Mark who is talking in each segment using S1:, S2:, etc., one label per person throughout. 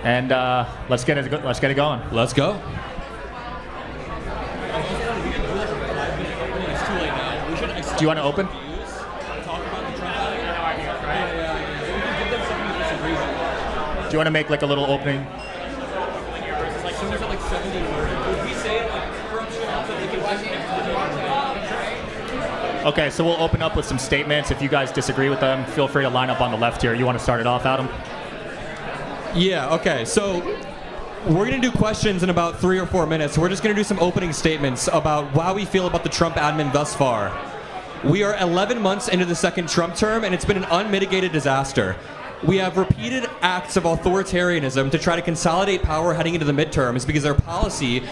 S1: And let's get it going.
S2: Let's go.
S1: Do you want to open? Do you want to make like a little opening? Okay, so we'll open up with some statements. If you guys disagree with them, feel free to line up on the left here. You want to start it off, Adam?
S2: Yeah, okay. So we're going to do questions in about 3 or 4 minutes. We're just going to do some opening statements about how we feel about the Trump admin thus far. We are 11 months into the second Trump term, and it's been an unmitigated disaster. We have repeated acts of authoritarianism to try to consolidate power heading into the midterms because their policy,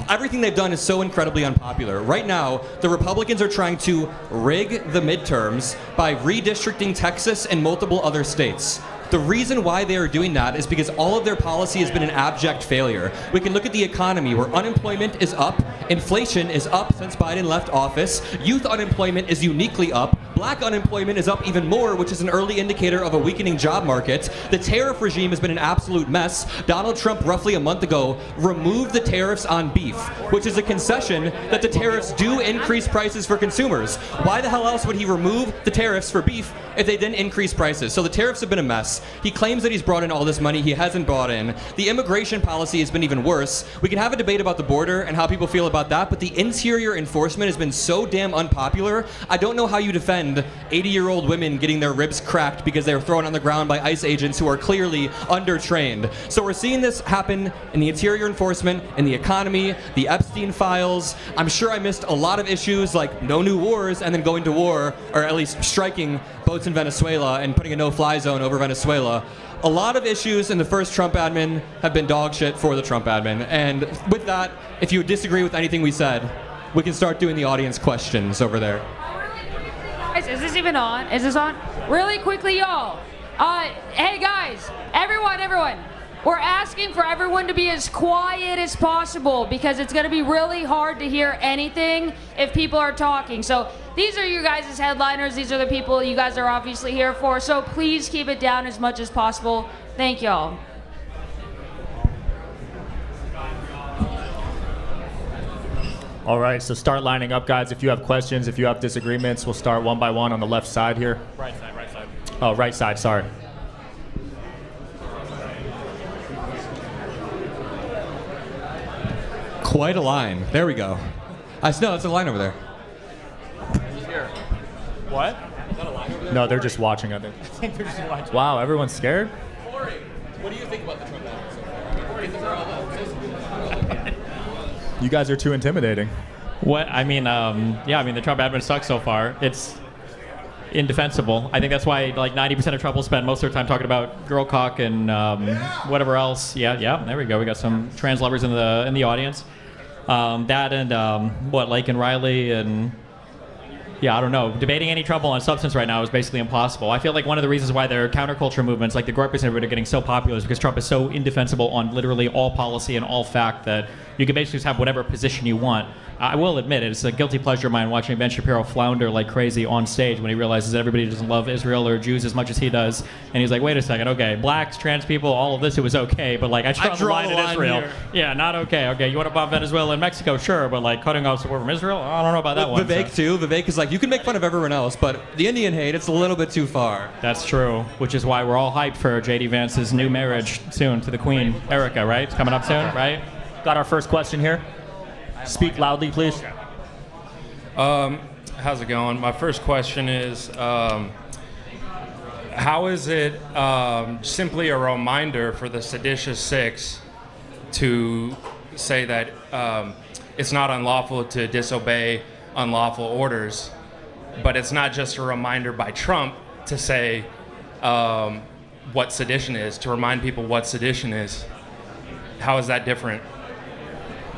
S2: everything they've done is so incredibly unpopular. Right now, the Republicans are trying to rig the midterms by redistricting Texas and multiple other states. The reason why they are doing that is because all of their policy has been an abject failure. We can look at the economy where unemployment is up, inflation is up since Biden left office, youth unemployment is uniquely up, black unemployment is up even more, which is an early indicator of a weakening job market. The tariff regime has been an absolute mess. Donald Trump, roughly a month ago, removed the tariffs on beef, which is a concession that the tariffs do increase prices for consumers. Why the hell else would he remove the tariffs for beef if they didn't increase prices? So the tariffs have been a mess. He claims that he's brought in all this money. He hasn't brought in. The immigration policy has been even worse. We can have a debate about the border and how people feel about that, but the interior enforcement has been so damn unpopular. I don't know how you defend 80-year-old women getting their ribs cracked because they were thrown on the ground by ICE agents who are clearly undertrained. So we're seeing this happen in the interior enforcement, in the economy, the Epstein files. I'm sure I missed a lot of issues like no new wars and then going to war, or at least striking boats in Venezuela and putting a no-fly zone over Venezuela. A lot of issues in the first Trump admin have been dog shit for the Trump admin. And with that, if you disagree with anything we said, we can start doing the audience questions over there.
S3: Guys, is this even on? Is this on? Really quickly, y'all. Hey guys, everyone. We're asking for everyone to be as quiet as possible because it's going to be really hard to hear anything if people are talking. So these are you guys' headliners. These are the people you guys are obviously here for. So please keep it down as much as possible. Thank y'all.
S1: All right, so start lining up, guys. If you have questions, if you have disagreements, we'll start one by one on the left side here.
S4: Right side.
S1: Oh, right side, sorry.
S2: Quite a line. There we go. No, it's a line over there.
S1: What?
S4: Is that a line over there?
S1: No, they're just watching, I think.
S4: I think they're just watching.
S1: Wow, everyone's scared?
S4: Corey, what do you think about the Trump admin so far? Corey, these are all the
S1: You guys are too intimidating.
S4: What? I mean, the Trump admin sucks so far. It's indefensible. I think that's why like 90% of Trump will spend most of their time talking about girl cock and whatever else. Yeah, there we go. We got some trans lovers in the audience. That and Lake and Riley and I don't know. Debating any trouble on substance right now is basically impossible. I feel like one of the reasons why their counterculture movements like the Gorpus and everybody are getting so popular is because Trump is so indefensible on literally all policy and all fact that you can basically just have whatever position you want. I will admit it's a guilty pleasure of mine watching Ben Shapiro flounder like crazy on stage when he realizes that everybody doesn't love Israel or Jews as much as he does. And he's like, wait a second, okay, blacks, trans people, all of this, it was okay, but like I draw the line in Israel. Here. Yeah, not okay. Okay, you want to bomb Venezuela and Mexico? Sure, but like cutting off support from Israel? I don't know about that one.
S2: Vivek too. Vivek is like, you can make fun of everyone else, but the Indian hate, it's a little bit too far.
S4: That's true, which is why we're all hyped for J.D. Vance's new marriage soon to the Queen, Erica, right? It's coming up soon, right?
S1: Got our first question here. Speak loudly, please.
S5: How's it going? My first question is, how is it simply a reminder for the seditious six to say that it's not unlawful to disobey unlawful orders, but it's not just a reminder by Trump to say what sedition is, to remind people what sedition is? How is that different?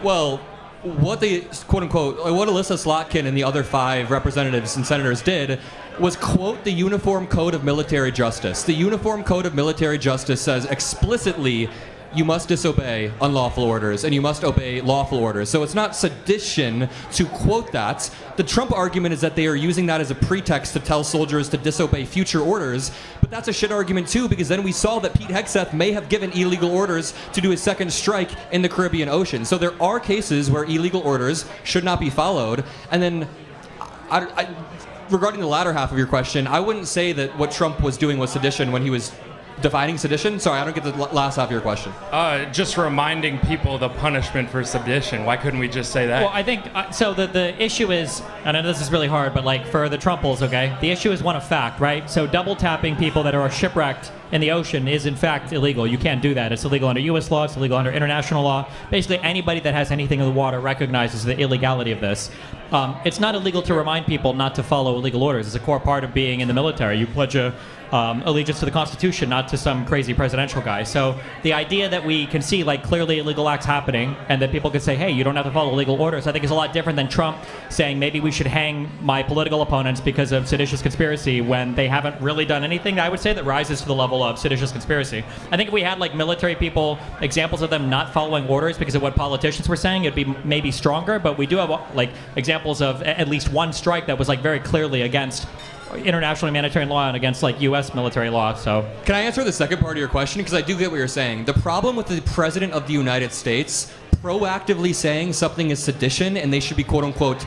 S2: Well, what they, quote-unquote, what Alyssa Slotkin and the other 5 representatives and senators did was quote the Uniform Code of Military Justice. The Uniform Code of Military Justice says explicitly you must disobey unlawful orders and you must obey lawful orders. So it's not sedition to quote that. The Trump argument is that they are using that as a pretext to tell soldiers to disobey future orders, but that's a shit argument too, because then we saw that Pete Hegseth may have given illegal orders to do a second strike in the Caribbean Ocean. So there are cases where illegal orders should not be followed. And then regarding the latter half of your question, I wouldn't say that what Trump was doing was sedition when he was defining sedition. Sorry, I don't get the last half of your question.
S5: Just reminding people the punishment for sedition. Why couldn't we just say that?
S4: Well, I think, so the issue is, and I know this is really hard, but like for the Trumples, okay, the issue is one of fact, right? So double tapping people that are shipwrecked in the ocean is in fact illegal. You can't do that. It's illegal under U.S. law. It's illegal under international law. Basically, anybody that has anything in the water recognizes the illegality of this. It's not illegal to remind people not to follow illegal orders. It's a core part of being in the military. You pledge allegiance to the Constitution, not to some crazy presidential guy. So the idea that we can see like clearly illegal acts happening and that people could say, hey, you don't have to follow legal orders, I think is a lot different than Trump saying maybe we should hang my political opponents because of seditious conspiracy when they haven't really done anything, I would say, that rises to the level of seditious conspiracy. I think if we had like military people, examples of them not following orders because of what politicians were saying, it'd be maybe stronger, but we do have like examples of at least one strike that was like very clearly against international humanitarian law and against like U.S. military law. So
S2: can I answer the second part of your question? Because I do get what you're saying. The problem with the President of the United States proactively saying something is sedition and they should be quote unquote,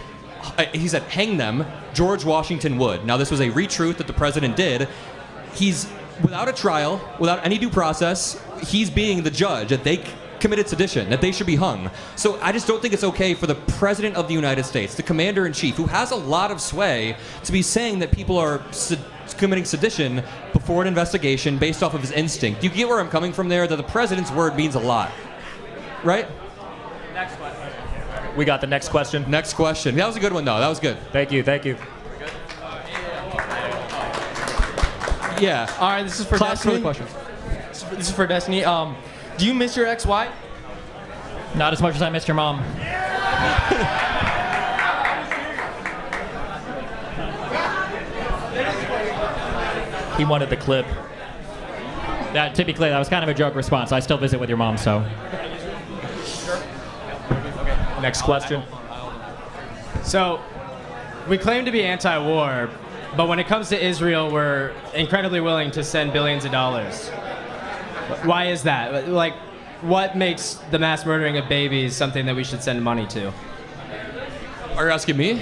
S2: he said hang them, George Washington would. Now this was a retruth that the President did. He's without a trial, without any due process, he's being the judge that they committed sedition, that they should be hung. So I just don't think it's okay for the President of the United States, the Commander-in-Chief, who has a lot of sway, to be saying that people are committing sedition before an investigation based off of his instinct. You get where I'm coming from there? That the President's word means a lot, right?
S1: Next question. We got the next question.
S2: Next question. That was a good one, though. That was good.
S1: Thank you. Thank you.
S2: Yeah.
S6: All right, this is for
S2: Class for the
S6: Destiny.
S2: questions.
S6: This is for Destiny. Do you miss your ex-wife?
S4: not as much as I missed your mom.
S1: He wanted the clip.
S4: That, to be clear, that was kind of a joke response. I still visit with your mom, so.
S1: Next question.
S6: So, we claim to be anti-war, but when it comes to Israel, we're incredibly willing to send billions of dollars. Why is that? Like, what makes the mass murdering of babies something that we should send money to?
S2: Are you asking me?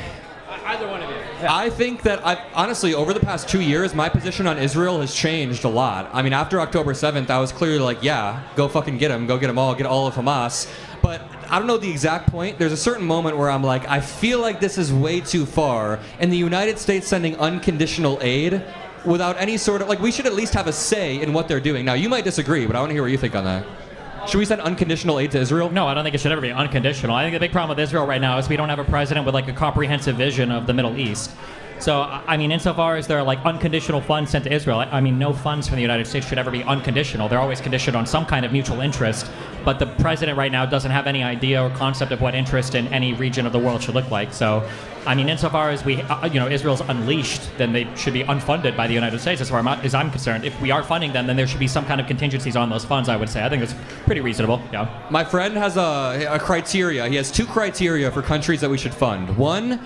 S6: Either one of you.
S2: I think that honestly, over the past 2 years, my position on Israel has changed a lot. I mean, after October 7th, I was clearly like, yeah, go fucking get them, go get them all, get all of Hamas. But I don't know the exact point. There's a certain moment where I'm like, I feel like this is way too far. And the United States sending unconditional aid without any sort of, like, we should at least have a say in what they're doing. Now, you might disagree, but I want to hear what you think on that. Should we send unconditional aid to Israel?
S4: No, I don't think it should ever be unconditional. I think the big problem with Israel right now is we don't have a president with like a comprehensive vision of the Middle East. So, I mean, insofar as there are like unconditional funds sent to Israel, I mean, no funds from the United States should ever be unconditional. They're always conditioned on some kind of mutual interest. But the president right now doesn't have any idea or concept of what interest in any region of the world should look like. So, I mean, insofar as we, Israel's unleashed, then they should be unfunded by the United States, as far as I'm concerned. If we are funding them, then there should be some kind of contingencies on those funds, I would say. I think that's pretty reasonable, yeah.
S2: My friend has a criteria. He has two criteria for countries that we should fund. One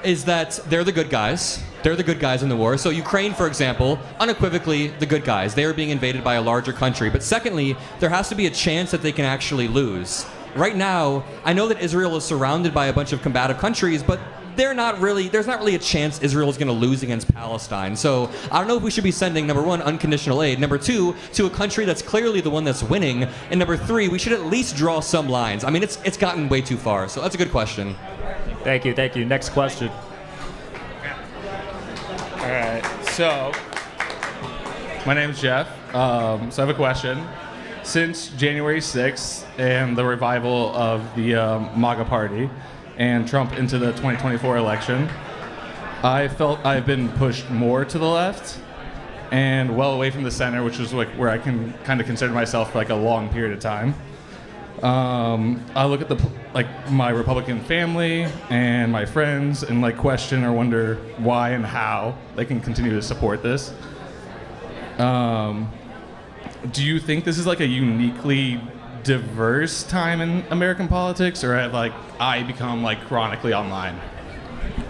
S2: is that they're the good guys. They're the good guys in the war. So Ukraine, for example, unequivocally the good guys. They are being invaded by a larger country. But secondly, there has to be a chance that they can actually lose. Right now, I know that Israel is surrounded by a bunch of combative countries, but there's not really a chance Israel is going to lose against Palestine. So I don't know if we should be sending, number one, unconditional aid, number two, to a country that's clearly the one that's winning, and number three, we should at least draw some lines. I mean, it's gotten way too far, so that's a good question.
S1: Thank you. Next question.
S7: All right, so my name's Jeff. So I have a question. Since January 6th and the revival of the MAGA party and Trump into the 2024 election, I felt I've been pushed more to the left and well away from the center, which is like where I can kind of consider myself for like a long period of time. I look at my Republican family and my friends and like question or wonder why and how they can continue to support this. Do you think this is like a uniquely diverse time in American politics, or have like I become like chronically online?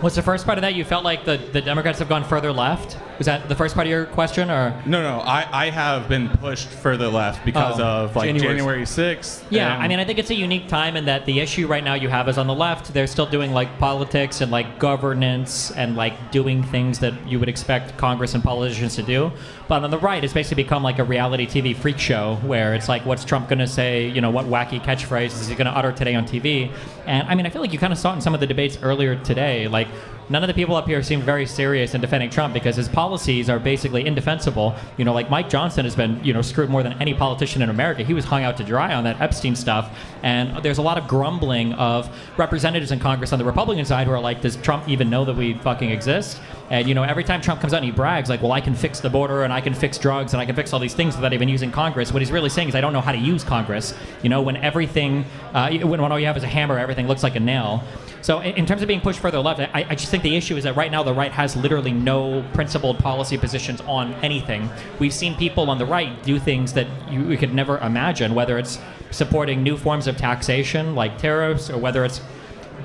S4: What's the first part of that? You felt like the Democrats have gone further left? Was that the first part of your question, or?
S7: No. I have been pushed further left because of like January 6th.
S4: Yeah, I mean, I think it's a unique time in that the issue right now you have is on the left, they're still doing like politics and like governance and like doing things that you would expect Congress and politicians to do. But on the right, it's basically become like a reality TV freak show where it's like, what's Trump going to say? You know, what wacky catchphrase is he going to utter today on TV? And I mean, I feel like you kind of saw it in some of the debates earlier today. Like, none of the people up here seem very serious in defending Trump because his policies are basically indefensible. You know, like Mike Johnson has been, screwed more than any politician in America. He was hung out to dry on that Epstein stuff. And there's a lot of grumbling of representatives in Congress on the Republican side who are like, does Trump even know that we fucking exist? And, every time Trump comes out and he brags like, well, I can fix the border and I can fix drugs and I can fix all these things without even using Congress. What he's really saying is I don't know how to use Congress. When everything, when all you have is a hammer, everything looks like a nail. So in terms of being pushed further left, I just think the issue is that right now the right has literally no principled policy positions on anything. We've seen people on the right do things that you could never imagine, whether it's supporting new forms of taxation like tariffs, or whether it's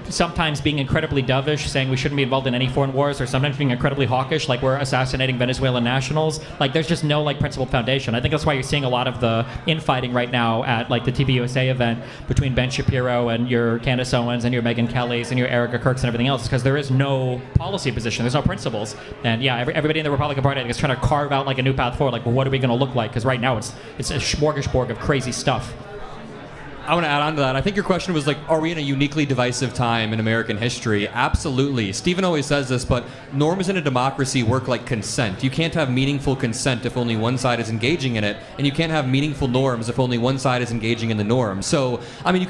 S4: sometimes being incredibly dovish, saying we shouldn't be involved in any foreign wars, or sometimes being incredibly hawkish, like we're assassinating Venezuelan nationals. Like there's just no principled foundation. I think that's why you're seeing a lot of the infighting right now at like the TPUSA event between Ben Shapiro and your Candace Owens and your Megyn Kellys and your Erica Kirks and everything else, because there is no policy position. There's no principles. And yeah, everybody in the Republican Party I think is trying to carve out like a new path forward. Like, well, what are we going to look like? Because right now it's a smorgasbord of crazy stuff.
S2: I want to add on to that. I think your question was like, are we in a uniquely divisive time in American history? Absolutely. Stephen always says this, but norms in a democracy work like consent. You can't have meaningful consent if only one side is engaging in it, and you can't have meaningful norms if only one side is engaging in the norm. So, I mean,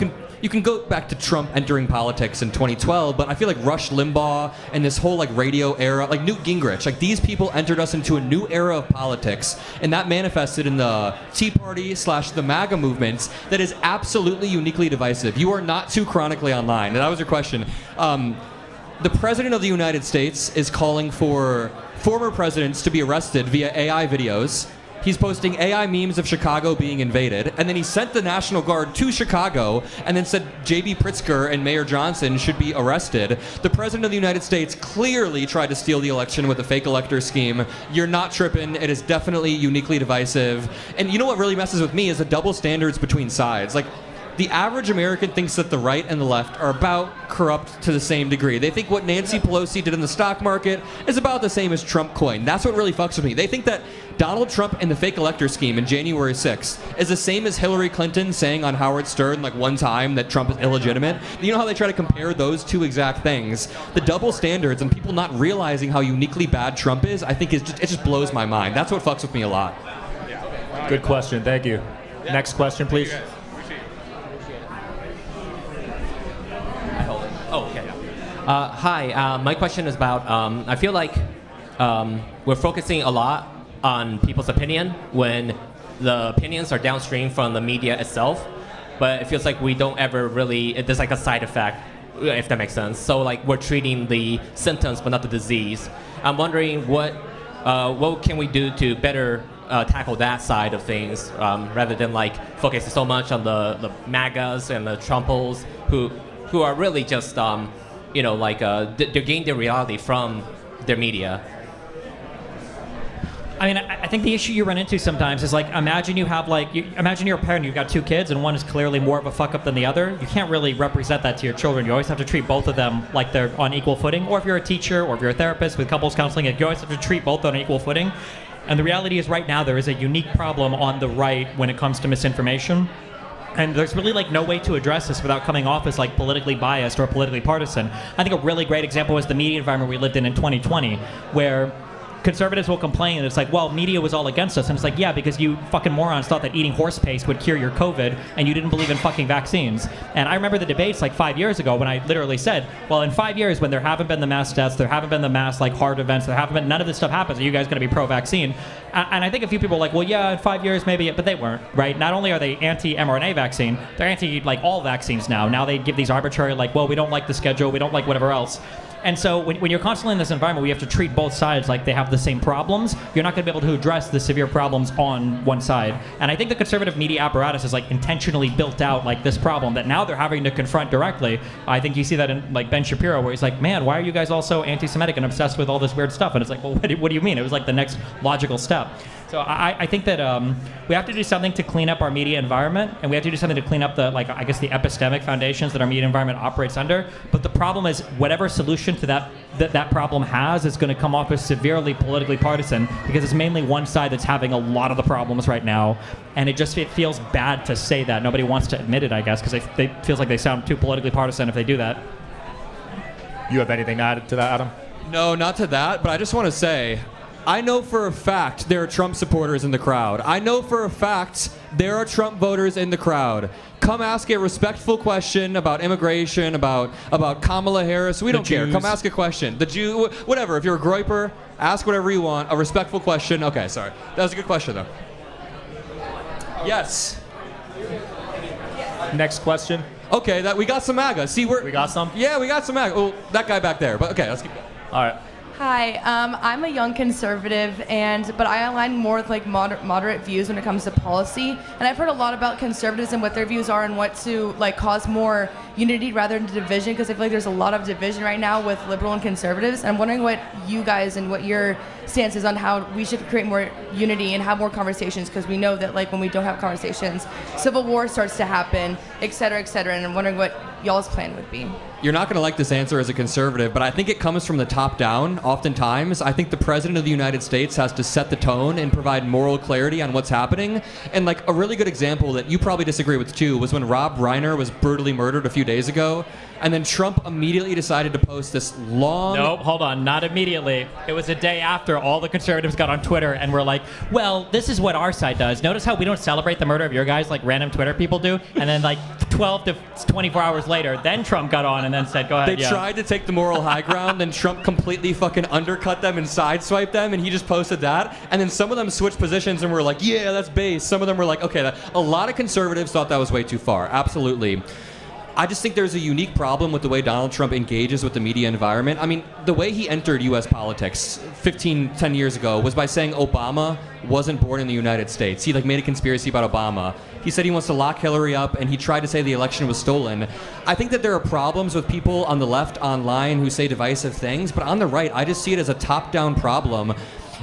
S2: you can go back to Trump entering politics in 2012, but I feel like Rush Limbaugh and this whole like radio era, like Newt Gingrich, like these people entered us into a new era of politics, and that manifested in the Tea Party / the MAGA movements that is absolutely uniquely divisive. You are not too chronically online, and that was your question. The President of the United States is calling for former presidents to be arrested via AI videos. He's posting AI memes of Chicago being invaded, and then he sent the National Guard to Chicago and then said J.B. Pritzker and Mayor Johnson should be arrested. The President of the United States clearly tried to steal the election with a fake elector scheme. You're not tripping. It is definitely uniquely divisive. And you know what really messes with me is the double standards between sides. Like, the average American thinks that the right and the left are about corrupt to the same degree. They think what Nancy Pelosi did in the stock market is about the same as Trump coin. That's what really fucks with me. They think that Donald Trump and the fake elector scheme in January 6th is the same as Hillary Clinton saying on Howard Stern like one time that Trump is illegitimate. You know how they try to compare those two exact things? The double standards and people not realizing how uniquely bad Trump is, I think it just blows my mind. That's what fucks with me a lot.
S1: Good question. Thank you. Next question, please.
S8: Oh, okay. Hi, my question is about, I feel like we're focusing a lot on people's opinion when the opinions are downstream from the media itself, but it feels like we don't ever really, there's like a side effect, if that makes sense. So like we're treating the symptoms but not the disease. I'm wondering what can we do to better tackle that side of things rather than like focusing so much on the MAGAs and the Trumples who are really just, they're getting their reality from their media.
S4: I mean, I think the issue you run into sometimes is like, imagine you have imagine you're a parent, you've got two kids, and one is clearly more of a fuck up than the other. You can't really represent that to your children. You always have to treat both of them like they're on equal footing. Or if you're a teacher, or if you're a therapist with couples counseling, you always have to treat both on equal footing. And the reality is right now there is a unique problem on the right when it comes to misinformation. And there's really no way to address this without coming off as politically biased or politically partisan. I think a really great example was the media environment we lived in 2020, where conservatives will complain and it's like, well, media was all against us. And it's like, yeah, because you fucking morons thought that eating horse paste would cure your COVID and you didn't believe in fucking vaccines. And I remember the debates 5 years ago when I literally said, well, in 5 years when there haven't been the mass deaths, there haven't been the mass heart events, there haven't been, none of this stuff happens, are you guys going to be pro-vaccine? And I think a few people were like, well, yeah, in 5 years maybe, but they weren't, right? Not only are they anti-mRNA vaccine, they're anti all vaccines now. Now they give these arbitrary well, we don't like the schedule, we don't like whatever else. And so when you're constantly in this environment, we have to treat both sides like they have the same problems. You're not going to be able to address the severe problems on one side. And I think the conservative media apparatus is like intentionally built out like this problem that now they're having to confront directly. I think you see that in like Ben Shapiro, where he's like, man, why are you guys all so anti-Semitic and obsessed with all this weird stuff? And it's like, well, what do you mean? It was like the next logical step. So I think that we have to do something to clean up our media environment, and we have to do something to clean up the, like, I guess, the epistemic foundations that our media environment operates under. But the problem is, whatever solution to that problem has is going to come off as severely politically partisan, because it's mainly one side that's having a lot of the problems right now, and it feels bad to say that. Nobody wants to admit it, I guess, because they feels like they sound too politically partisan if they do that.
S1: You have anything to add to that, Adam?
S2: No, not to that, but I just want to say, I know for a fact there are Trump supporters in the crowd. I know for a fact there are Trump voters in the crowd. Come ask a respectful question about immigration, about Kamala Harris. We don't care. Come ask a question. The Jew, whatever. If you're a groiper, ask whatever you want. A respectful question. Okay, sorry. That was a good question, though. Yes.
S1: Next question.
S2: Okay, we got some MAGA. See,
S1: we got some?
S2: Yeah, we got some MAGA. Oh, that guy back there. But okay, let's keep going.
S1: All right.
S9: Hi, I'm a young conservative, but I align more with like moderate views when it comes to policy. And I've heard a lot about conservatives and what their views are and what to like cause more unity rather than division, because I feel like there's a lot of division right now with liberal and conservatives. And I'm wondering what you guys and what your stance is on how we should create more unity and have more conversations, because we know that like when we don't have conversations, civil war starts to happen, et cetera, et cetera. And I'm wondering what y'all's plan would be.
S2: You're not going to like this answer as a conservative, but I think it comes from the top down. Oftentimes, I think the president of the United States has to set the tone and provide moral clarity on what's happening. And like a really good example that you probably disagree with too was when Rob Reiner was brutally murdered a few days ago. And then Trump immediately decided to post this long...
S4: Nope, hold on, not immediately. It was a day after all the conservatives got on Twitter and were like, well, this is what our side does. Notice how we don't celebrate the murder of your guys like random Twitter people do? And then like 12 to 24 hours later, then Trump got on and then said, go ahead,
S2: They tried to take the moral high ground, then Trump completely fucking undercut them and sideswiped them, and he just posted that. And then some of them switched positions and were like, yeah, that's base. Some of them were like, okay, a lot of conservatives thought that was way too far. Absolutely. I just think there's a unique problem with the way Donald Trump engages with the media environment. I mean, the way he entered U.S. politics 10 years ago was by saying Obama wasn't born in the United States. He like made a conspiracy about Obama. He said he wants to lock Hillary up, and he tried to say the election was stolen. I think that there are problems with people on the left online who say divisive things, but on the right, I just see it as a top-down problem.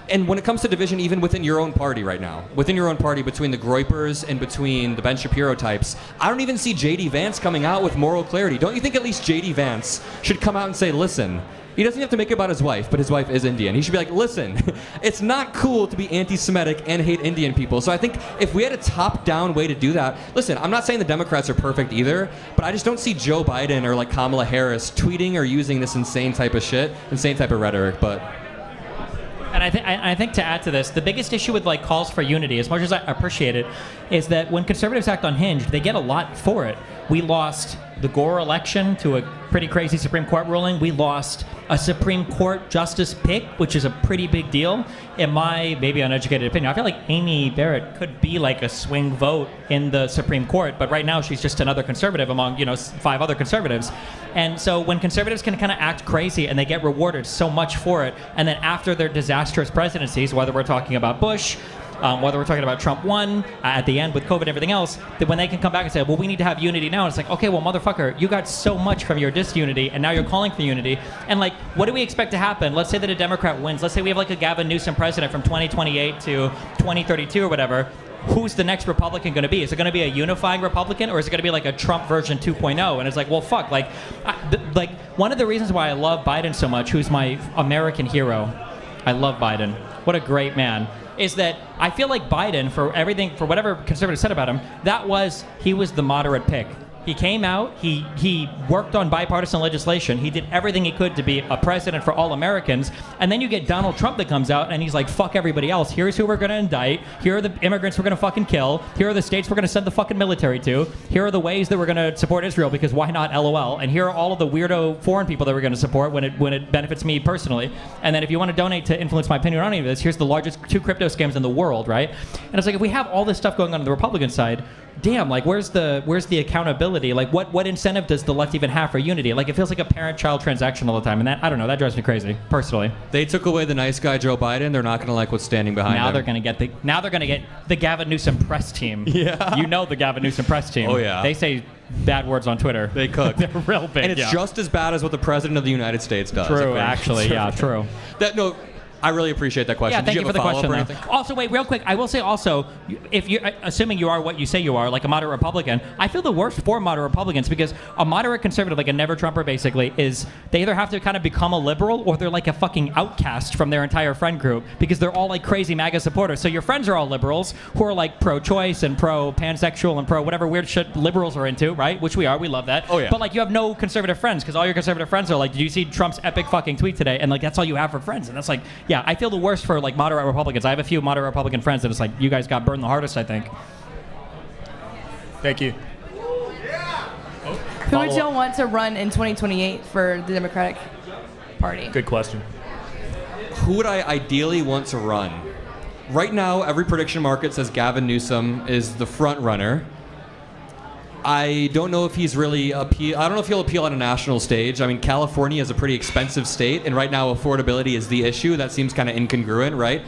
S2: And when it comes to division, even within your own party right now, within your own party, between the Groypers and between the Ben Shapiro types, I don't even see J.D. Vance coming out with moral clarity. Don't you think at least J.D. Vance should come out and say, listen, he doesn't have to make it about his wife, but his wife is Indian. He should be like, listen, it's not cool to be anti-Semitic and hate Indian people. So I think if we had a top-down way to do that, listen, I'm not saying the Democrats are perfect either, but I just don't see Joe Biden or like Kamala Harris tweeting or using this insane type of shit, insane type of rhetoric, but...
S4: And I think to add to this, the biggest issue with like calls for unity, as much as I appreciate it, is that when conservatives act unhinged, they get a lot for it. We lost the Gore election to a pretty crazy Supreme Court ruling. We lost a Supreme Court justice pick, which is a pretty big deal. In my maybe uneducated opinion, I feel like Amy Barrett could be like a swing vote in the Supreme Court, but right now she's just another conservative among 5 other conservatives. And so when conservatives can kind of act crazy and they get rewarded so much for it, and then after their disastrous presidencies, whether we're talking about Bush, whether we're talking about Trump 1 at the end with COVID and everything else, that when they can come back and say, well, we need to have unity now, it's like, okay, well, motherfucker, you got so much from your disunity, and now you're calling for unity. And like, what do we expect to happen? Let's say that a Democrat wins. Let's say we have like a Gavin Newsom president from 2028 to 2032 or whatever. Who's the next Republican going to be? Is it going to be a unifying Republican, or is it going to be like a Trump version 2.0? And it's like, well, fuck. Like one of the reasons why I love Biden so much, who's my American hero, I love Biden. What a great man. Is that I feel like Biden, for whatever conservatives said about him, he was the moderate pick. He came out, he worked on bipartisan legislation, he did everything he could to be a president for all Americans, and then you get Donald Trump that comes out and he's like, fuck everybody else, here's who we're gonna indict, here are the immigrants we're gonna fucking kill, here are the states we're gonna send the fucking military to, here are the ways that we're gonna support Israel, because why not, LOL, and here are all of the weirdo foreign people that we're gonna support when it benefits me personally, and then if you want to donate to influence my opinion on any of this, here's the largest 2 crypto scams in the world, right? And it's like, if we have all this stuff going on the Republican side, damn, like where's the accountability accountability. Like, what incentive does the left even have for unity? Like, it feels like a parent-child transaction all the time, and that, I don't know, that drives me crazy, personally.
S2: They took away the nice guy Joe Biden. They're not going to like what's standing behind
S4: Now
S2: him.
S4: they're going to get the Gavin Newsom press team.
S2: Yeah.
S4: You know the Gavin Newsom press team.
S2: Oh, yeah.
S4: They say bad words on Twitter.
S2: They cook.
S4: They're real big.
S2: And it's just as bad as what the president of the United States does.
S4: true, actually. Yeah, true.
S2: No, I really appreciate that question.
S4: Yeah, thank
S2: Did
S4: you
S2: you
S4: for
S2: have
S4: the
S2: a follow-up
S4: question.
S2: or
S4: Though.
S2: anything?
S4: Also, wait, real quick. I will say also, if you, assuming you are what you say you are, like a moderate Republican, I feel the worst for moderate Republicans because a moderate conservative, like a never Trumper, basically, is they either have to kind of become a liberal or they're like a fucking outcast from their entire friend group because they're all like crazy MAGA supporters. So your friends are all liberals who are like pro-choice and pro-pansexual and pro whatever weird shit liberals are into, right? Which we are. We love that.
S2: Oh yeah.
S4: But like you have no conservative friends because all your conservative friends are like, did you see Trump's epic fucking tweet today? And like that's all you have for friends. And that's like, yeah, I feel the worst for like moderate Republicans. I have a few moderate Republican friends that it's like you guys got burned the hardest, I think.
S1: Thank you.
S9: Who would y'all want to run in 2028 for the Democratic Party?
S1: Good question.
S2: Who would I ideally want to run? Right now, every prediction market says Gavin Newsom is the front runner. I don't know if he's really I don't know if he'll appeal on a national stage. I mean, California is a pretty expensive state, and right now affordability is the issue. That seems kind of incongruent, right?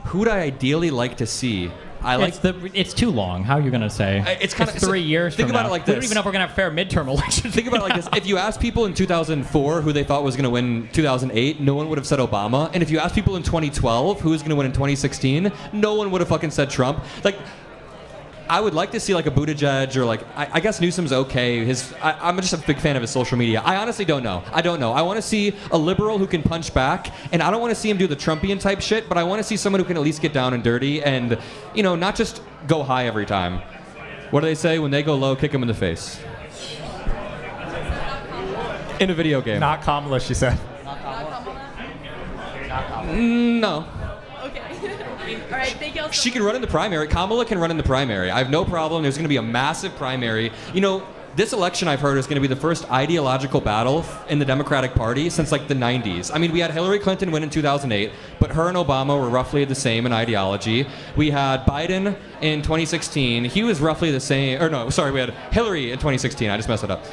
S2: Who would I ideally like to see?
S4: It's too long. How are you gonna say?
S2: It's kind of
S4: 3 years.
S2: Think
S4: from
S2: about
S4: now.
S2: it like
S4: We don't
S2: this.
S4: even know if we're gonna have fair midterm elections.
S2: Think about it like this. If you asked people in 2004 who they thought was going to win in 2008, no one would have said Obama. And if you asked people in 2012 who was going to win in 2016, no one would have fucking said Trump. Like, I would like to see like a Buttigieg or like, I guess Newsom's okay. I'm just a big fan of his social media. I honestly don't know. I don't know. I want to see a liberal who can punch back, and I don't want to see him do the Trumpian type shit, but I want to see someone who can at least get down and dirty and, you know, not just go high every time. What do they say? When they go low, kick them in the face. In a video game.
S1: Not Kamala, she said.
S2: No.
S9: Okay. All right, thank you all so
S2: She can run in the primary. Kamala can run in the primary. I have no problem. There's going to be a massive primary. You know, this election I've heard is going to be the first ideological battle in the Democratic Party since like the 90s. I mean, we had Hillary Clinton win in 2008, but her and Obama were roughly the same in ideology. We had Biden in 2016. He was roughly the same. Or no, sorry, we had Hillary in 2016. I just messed it up.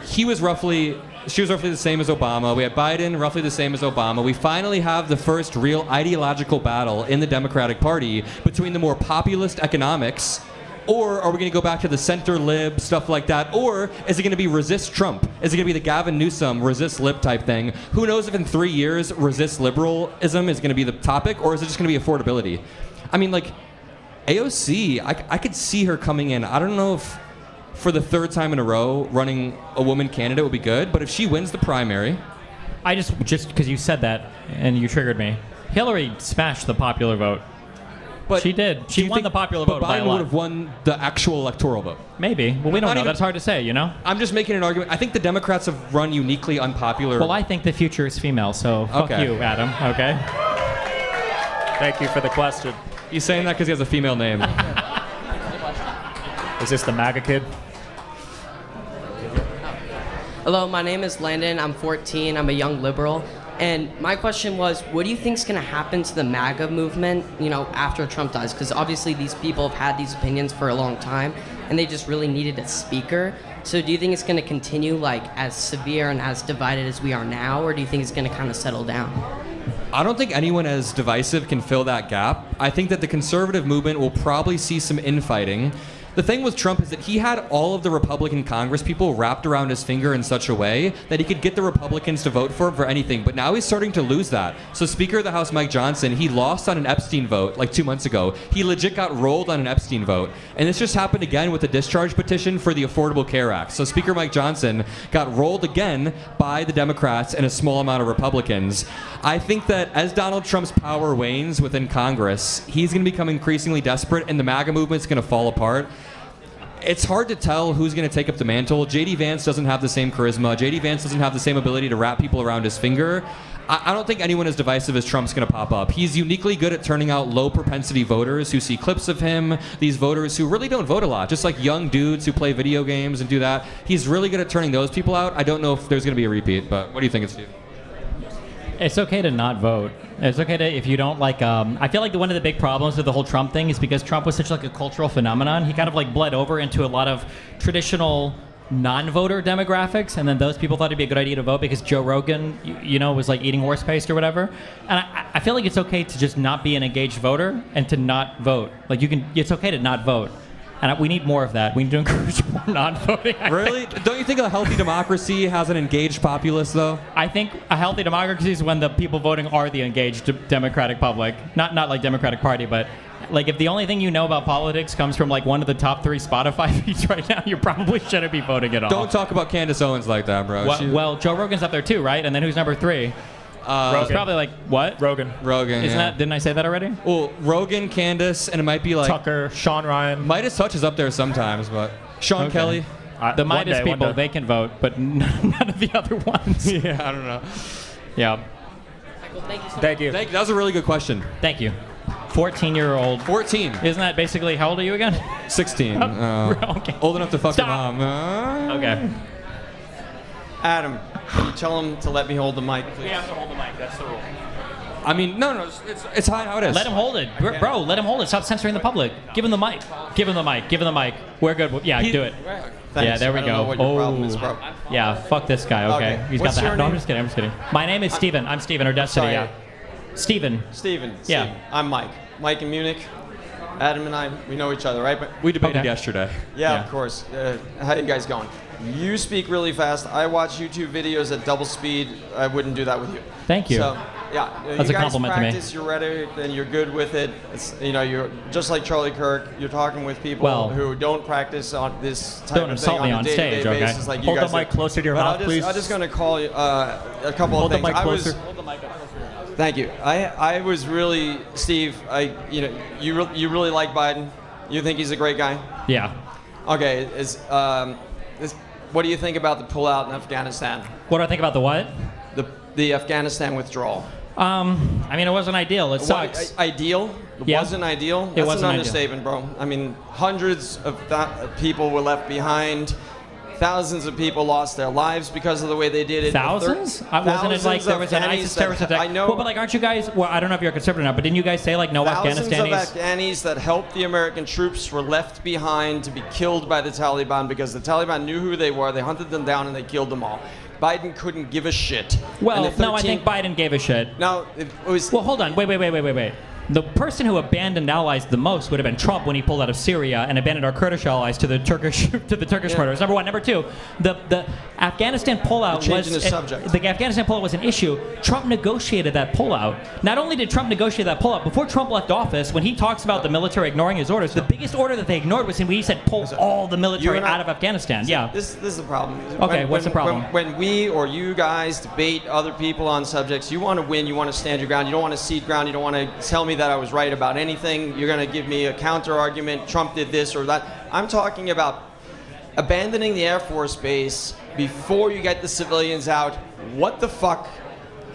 S2: She was roughly the same as Obama. We had Biden, roughly the same as Obama. We finally have the first real ideological battle in the Democratic Party between the more populist economics, or are we going to go back to the center lib, stuff like that, or is it going to be resist Trump? Is it going to be the Gavin Newsom resist lib type thing? Who knows if in 3 years resist liberalism is going to be the topic, or is it just going to be affordability? I mean, like, AOC, I could see her coming in. I don't know if for the third time in a row, running a woman candidate would be good. But if she wins the primary,
S4: I just because you said that and you triggered me. Hillary smashed the popular vote.
S2: but
S4: She did. She
S2: do you
S4: won
S2: think-
S4: the popular
S2: but
S4: vote by a
S2: Biden
S4: lot.
S2: would have won the actual electoral vote.
S4: Maybe. Well, we don't
S2: Not
S4: know.
S2: even-
S4: That's hard to say, you know?
S2: I'm just making an argument. I think the Democrats have run uniquely unpopular.
S4: Well, I think the future is female, so fuck
S2: Okay.
S4: you, Adam, okay?
S1: Thank you for the question.
S2: He's saying that because he has a female name.
S1: Is this the MAGA kid?
S10: Hello, my name is Landon. I'm 14. I'm a young liberal. And my question was, what do you think is going to happen to the MAGA movement, you know, after Trump dies? Because obviously these people have had these opinions for a long time, and they just really needed a speaker. So do you think it's going to continue like as severe and as divided as we are now, or do you think it's going to kind of settle down?
S2: I don't think anyone as divisive can fill that gap. I think that the conservative movement will probably see some infighting. The thing with Trump is that he had all of the Republican Congress people wrapped around his finger in such a way that he could get the Republicans to vote for him for anything. But now he's starting to lose that. So Speaker of the House Mike Johnson, he lost on an Epstein vote like 2 months ago. He legit got rolled on an Epstein vote. And this just happened again with the discharge petition for the Affordable Care Act. So Speaker Mike Johnson got rolled again by the Democrats and a small amount of Republicans. I think that as Donald Trump's power wanes within Congress, he's going to become increasingly desperate and the MAGA movement's going to fall apart. It's hard to tell who's going to take up the mantle. J.D. Vance doesn't have the same charisma. J.D. Vance doesn't have the same ability to wrap people around his finger. I don't think anyone as divisive as Trump's going to pop up. He's uniquely good at turning out low propensity voters who see clips of him, these voters who really don't vote a lot, just like young dudes who play video games and do that. He's really good at turning those people out. I don't know if there's going to be a repeat, but what do you think, Steve?
S4: It's okay to not vote. It's okay to, if you don't like, I feel like one of the big problems with the whole Trump thing is because Trump was such like a cultural phenomenon, he kind of like bled over into a lot of traditional non-voter demographics, and then those people thought it'd be a good idea to vote because Joe Rogan, was like eating horse paste or whatever. And I feel like it's okay to just not be an engaged voter and to not vote. Like it's okay to not vote. And we need more of that. We need to encourage more non-voting.
S2: Really? Don't you think a healthy democracy has an engaged populace, though?
S4: I think a healthy democracy is when the people voting are the engaged Democratic public. Not like Democratic Party, but like if the only thing you know about politics comes from like one of the top 3 Spotify feeds right now, you probably shouldn't be voting at all.
S2: Don't talk about Candace Owens like that, bro.
S4: Well, Joe Rogan's up there too, right? And then who's number 3? It's probably like what?
S1: Rogan.
S4: Isn't that? Didn't I say that already?
S2: Well, Rogan, Candace, and it might be like
S1: Tucker, Sean Ryan.
S2: Midas Touch is up there sometimes, but Sean Kelly.
S4: The Midas people, they can vote, but none of the other ones.
S2: Yeah, I don't know.
S4: Yeah.
S10: Michael, thank you so much.
S1: Thank you.
S2: That was a really good question.
S4: Thank you. 14-year-old.
S2: 14.
S4: Isn't that basically, how old are you again?
S2: 16.
S4: Okay.
S2: Old enough to fuck your
S4: Stop.
S2: mom.
S4: Okay.
S11: Adam, can you tell him to let me hold the mic, please?
S4: We have to hold the mic. That's the rule.
S2: I mean, no, it's how it is.
S4: Let him hold it. Bro, let him hold it. Stop censoring the public. Give him the mic. Give him the mic. Give him the mic. We're good. Yeah, do it.
S11: Thanks.
S4: Yeah, there we
S11: I don't
S4: go.
S11: know what your problem is, bro.
S4: Yeah, fuck this guy, okay?
S11: Okay.
S4: He's
S11: What's
S4: got the
S11: your
S4: hat. No, I'm
S11: name?
S4: just kidding. My name is Steven. I'm Steven, or Destiny,
S11: sorry.
S4: yeah. Steven.
S11: Steven.
S4: Yeah.
S11: Steven. I'm Mike. Mike in Munich. Adam and I, we know each other, right? But
S2: We debated
S4: Okay.
S2: yesterday.
S11: yeah, of course. How you guys going? You speak really fast. I watch YouTube videos at double speed. I wouldn't do that with you.
S4: Thank you.
S11: So, yeah,
S4: That's
S11: you
S4: a
S11: guys
S4: compliment to me.
S11: practice your rhetoric, and you're good with it. It's, you're just like Charlie Kirk. You're talking with people
S4: Well,
S11: who don't practice on this type
S4: don't
S11: of thing
S4: insult me
S11: on a
S4: on
S11: day-to-day
S4: stage, okay?
S11: basis like you
S1: Hold
S11: guys
S1: the mic
S11: do.
S1: closer to your
S11: But
S1: mouth, please.
S11: I'm just going to call you a couple
S1: Hold
S11: of
S1: the
S11: things.
S1: mic closer.
S11: Thank you. I was really, Steve. You really like Biden. You think he's a great guy?
S4: Yeah.
S11: Okay. What do you think about the pullout in Afghanistan?
S4: What do I think about the what?
S11: The Afghanistan withdrawal.
S4: I mean, it wasn't ideal. It sucks.
S11: Ideal? It
S4: Yeah.
S11: wasn't ideal?
S4: It
S11: That's
S4: wasn't
S11: an
S4: ideal.
S11: understatement, bro. I mean, hundreds of people were left behind. Thousands of people lost their lives because of the way they did it.
S4: Thousands? Wasn't it like there was an ISIS terrorist attack?
S11: I know.
S4: Well, but like, aren't you guys? Well, I don't know if you're a conservative or not, but didn't you guys say like no
S11: Thousands
S4: Afghanis?
S11: of Afghanis that helped the American troops were left behind to be killed by the Taliban because the Taliban knew who they were. They hunted them down and they killed them all. Biden couldn't give a shit.
S4: Well,
S11: And the
S4: no, I
S11: 13
S4: think Biden gave a shit.
S11: No, it was.
S4: Well, hold on. Wait. The person who abandoned allies the most would have been Trump when he pulled out of Syria and abandoned our Kurdish allies to the Turkish
S11: Yeah.
S4: murders. Number one. Number two, the Afghanistan pullout
S11: You're
S4: was
S11: changing the subject.
S4: The Afghanistan pullout was an issue. Trump negotiated that pullout. Not only did Trump negotiate that pullout, before Trump left office, when he talks about the military ignoring his orders, the biggest order that they ignored was when he said pull all the military
S11: You and I-
S4: out of Afghanistan. Yeah.
S11: This is the problem.
S4: Okay, what's the problem?
S11: When we or you guys debate other people on subjects, you want to win, you want to stand your ground, you don't want to cede ground, you don't want to tell me that I was right about anything. You're going to give me a counter argument. Trump did this or that. I'm talking about abandoning the Air Force Base before you get the civilians out. What the fuck?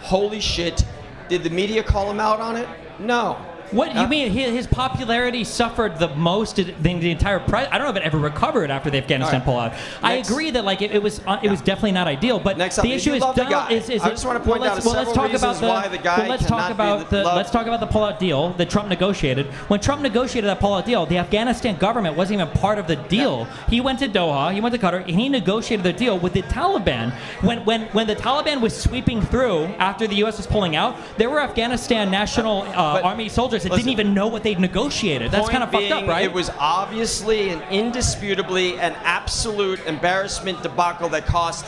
S11: Holy shit. Did the media call him out on it? No.
S4: What you mean? His popularity suffered the most in the entire press. I don't know if it ever recovered after the Afghanistan pullout. I agree that like it was definitely not ideal. But
S11: Next up,
S4: the
S11: if
S4: issue
S11: you
S4: is
S11: love the
S4: done.
S11: guy,
S4: Is
S11: I just want to point out
S4: let's
S11: several
S4: talk about
S11: reasons why the guy
S4: let's talk
S11: cannot
S4: about
S11: be
S4: the
S11: loved.
S4: let's talk about the pullout deal that Trump negotiated. When Trump negotiated that pullout deal, the Afghanistan government wasn't even part of the deal. He went to Doha, he went to Qatar, and he negotiated the deal with the Taliban. When the Taliban was sweeping through after the U.S. was pulling out, there were Afghanistan National Army soldiers that didn't even know what they'd negotiated. That's kind of fucked up, right?
S11: It was obviously and indisputably an absolute embarrassment debacle that cost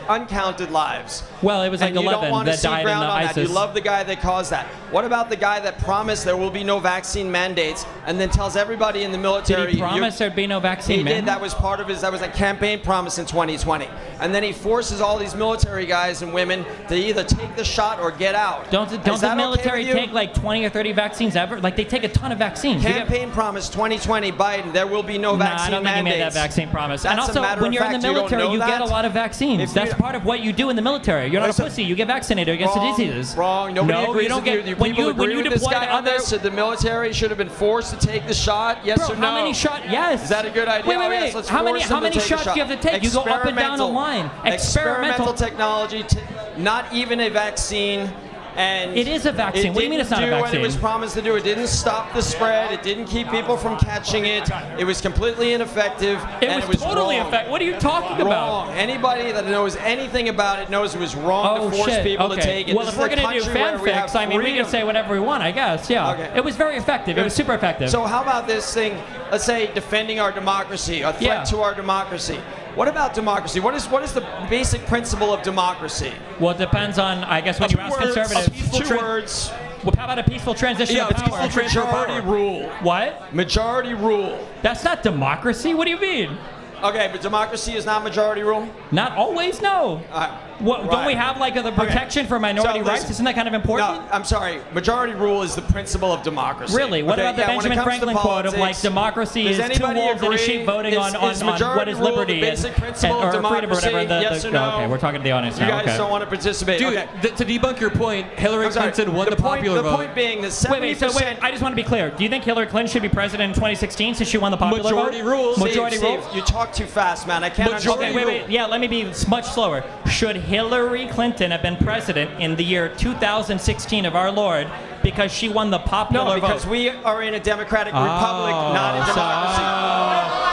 S11: uncounted lives.
S4: Well, it was like
S11: and you
S4: 11
S11: don't want to
S4: that
S11: see
S4: died in
S11: ground
S4: the
S11: on that. You
S4: ISIS.
S11: love the guy that caused that. What about the guy that promised there will be no vaccine mandates and then tells everybody in the military?
S4: Did he promise there'd be no vaccine
S11: He
S4: mandate?
S11: did. That was part of his. That was a campaign promise in 2020. And then he forces all these military guys and women to either take the shot or get out.
S4: Don't
S11: Is
S4: the
S11: that
S4: military
S11: okay with you?
S4: take like 20 or 30 vaccines ever? Like they take a ton of vaccines. You get-
S11: Campaign promise 2020 Biden. There will be no
S4: Nah,
S11: vaccine
S4: I don't think
S11: mandates.
S4: he made that vaccine promise.
S11: That's
S4: And
S11: a
S4: also,
S11: matter
S4: when
S11: of
S4: you're in
S11: fact.
S4: the
S11: You don't
S4: military,
S11: know
S4: you get
S11: that?
S4: a lot of vaccines.
S11: If
S4: That's
S11: you-
S4: part of what you do in the military. You're not
S11: Listen.
S4: a pussy. You get vaccinated against the diseases.
S11: Wrong. Nobody
S4: no,
S11: agrees
S4: you don't
S11: with
S4: get.
S11: you.
S4: When
S11: People
S4: you
S11: agree with this
S4: deploy
S11: guy
S4: to
S11: on
S4: other.
S11: this. So the military should have been forced to take the shot. Yes
S4: Bro,
S11: or no?
S4: how many shots? Yes.
S11: Is that a good idea?
S4: Wait,
S11: Oh, yes, let's
S4: how many
S11: force them to take
S4: shots
S11: the
S4: do you have to take? You go up and down the line.
S11: Experimental technology. Not even a vaccine. And
S4: It is a vaccine. What do you mean it's not a
S11: It didn't do what it was
S4: vaccine?
S11: promised to do. It didn't stop the spread. It didn't keep people from catching it. It was completely ineffective.
S4: It
S11: and
S4: was totally
S11: wrong.
S4: effective. What are you talking about?
S11: Wrong. Anybody that knows anything about it knows it was wrong to force people to take it.
S4: Well,
S11: This
S4: if
S11: is
S4: we're
S11: a
S4: going to do
S11: country where we have
S4: fanfics, I mean, we can
S11: freedom.
S4: say whatever we want, I guess. Yeah.
S11: Okay.
S4: It was very effective. It was super effective.
S11: So how about this thing? Let's say defending our democracy, a threat
S4: Yeah.
S11: to our democracy. What about democracy? What is the basic principle of democracy?
S4: Well, it depends on, I guess, when you ask conservatives.
S11: Two words.
S4: Well, how about a peaceful transition
S2: Yeah,
S4: of
S2: it's
S4: power?
S2: peaceful transfer of
S11: Majority
S2: power.
S11: rule.
S4: What?
S11: Majority rule.
S4: That's not democracy. What do you mean?
S11: Okay, but democracy is not majority rule?
S4: Not always, no. What, Don't we have like the protection for minority
S11: So,
S4: rights?
S11: listen,
S4: Isn't that kind of important?
S11: No, I'm sorry. Majority rule is the principle of democracy.
S4: Really? What
S11: Okay,
S4: about the
S11: yeah, when it
S4: Benjamin
S11: comes to
S4: Franklin quote of like
S11: politics,
S4: democracy
S11: does
S4: is two
S11: anybody
S4: wolves and a
S11: agree?
S4: sheep voting
S11: Is
S4: on
S11: majority
S4: what is
S11: rule the
S4: liberty
S11: basic principle of
S4: or freedom or whatever?
S11: democracy? Yes or no?
S4: Okay, we're talking to the audience
S11: You
S4: now.
S11: guys
S4: Okay.
S11: don't want to participate.
S2: Dude,
S11: okay.
S2: to debunk your point, Hillary
S11: I'm sorry.
S2: Clinton won the popular
S11: The
S2: vote.
S11: point being that 70%.
S4: Wait. I just want to be clear. Do you think Hillary Clinton should be president in 2016 since she won the popular
S2: Majority
S4: vote?
S2: rule.
S4: Majority
S11: Steve,
S4: rule.
S11: you talk too fast, man. I can't
S2: Majority
S11: understand.
S4: Wait. Yeah, let me be much slower. Should Hillary Clinton have been president in the year 2016 of our Lord because she won the popular
S11: No,
S4: vote?
S11: because we are in a democratic republic, not a democracy.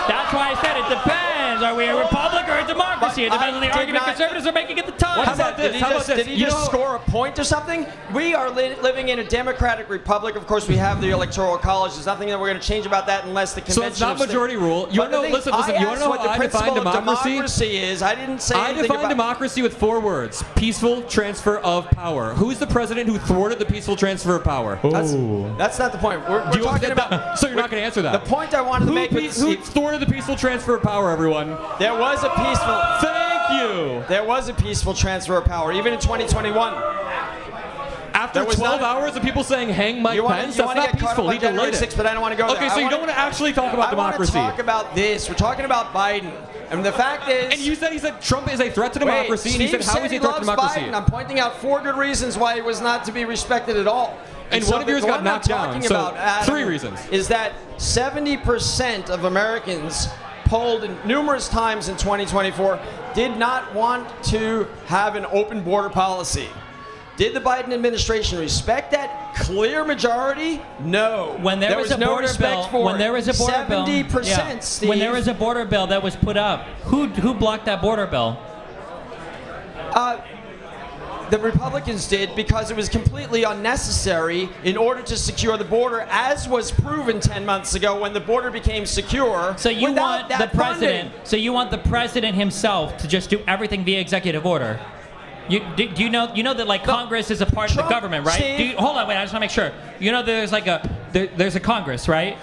S4: That's why I said it depends. Are we a republic or a democracy? It depends on the
S11: I did
S4: argument
S11: not-
S4: conservatives are making at the time.
S11: How about this?
S2: How about this?
S11: Did he
S2: You
S11: just
S2: know-
S11: score a point or something? We are living in a democratic republic. Of course, we have the electoral college. There's nothing that we're going to change about that unless the convention.
S2: So it's not
S11: of sta-
S2: majority rule. You
S11: But
S2: wanna
S11: the
S2: know?
S11: thing-
S2: Listen. You want to know
S11: what
S2: how
S11: the
S2: I define
S11: principle of
S2: democracy?
S11: democracy is? I didn't say
S2: I
S11: anything
S2: define
S11: about
S2: democracy with 4 words: peaceful transfer of power. Who's the president who thwarted the peaceful transfer of power?
S11: That's not the point. We're
S2: Do you want
S11: talking
S2: that-
S11: about.
S2: So you're not going to answer that.
S11: The point I wanted to make
S2: Who
S11: was
S2: thwarted the peaceful transfer of power, everyone?
S11: there was a peaceful.
S2: Thank you.
S11: There was a peaceful transfer of power, even in 2021.
S2: After
S11: There was
S2: 12
S11: not-
S2: hours of people saying hang Mike
S11: You want
S2: Pence,
S11: to
S2: that's not
S11: get caught
S2: peaceful.
S11: up
S2: He
S11: on January
S2: delayed it.
S11: 6th, but I don't want to go there.
S2: Okay, so you don't want to actually talk about democracy.
S11: I want to talk about this. We're talking about Biden. And the fact is...
S2: And you said he said Trump is a threat to
S11: Wait,
S2: democracy, and he
S11: Steve
S2: said how is he a threat to
S11: loves
S2: democracy?
S11: Biden. I'm pointing out 4 good reasons why he was not to be respected at all.
S2: And
S11: so
S2: one of yours
S11: the
S2: got
S11: one
S2: knocked
S11: I'm
S2: down,
S11: talking
S2: so
S11: about, Adam,
S2: 3 reasons.
S11: Is that 70% of Americans polled numerous times in 2024 did not want to have an open border policy. Did the Biden administration respect that clear majority? No.
S4: When there was a
S11: no
S4: border
S11: respect
S4: bill,
S11: for
S4: when there was a border
S11: 70%,
S4: bill, yeah.
S11: Steve.
S4: When there was a border bill that was put up, who blocked that border bill?
S11: The Republicans did because it was completely unnecessary in order to secure the border, as was proven 10 months ago when the border became secure.
S4: So you
S11: without
S4: want the
S11: that
S4: president?
S11: funding.
S4: So you want the president himself to just do everything via executive order? Do you know that like Congress is a part of
S11: Trump,
S4: the government, right?
S11: Steve-
S4: Hold on, wait. I just want to make sure. You know there's like there's a Congress, right?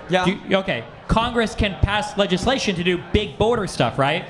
S11: Yeah.
S4: Okay. Congress can pass legislation to do big border stuff, right?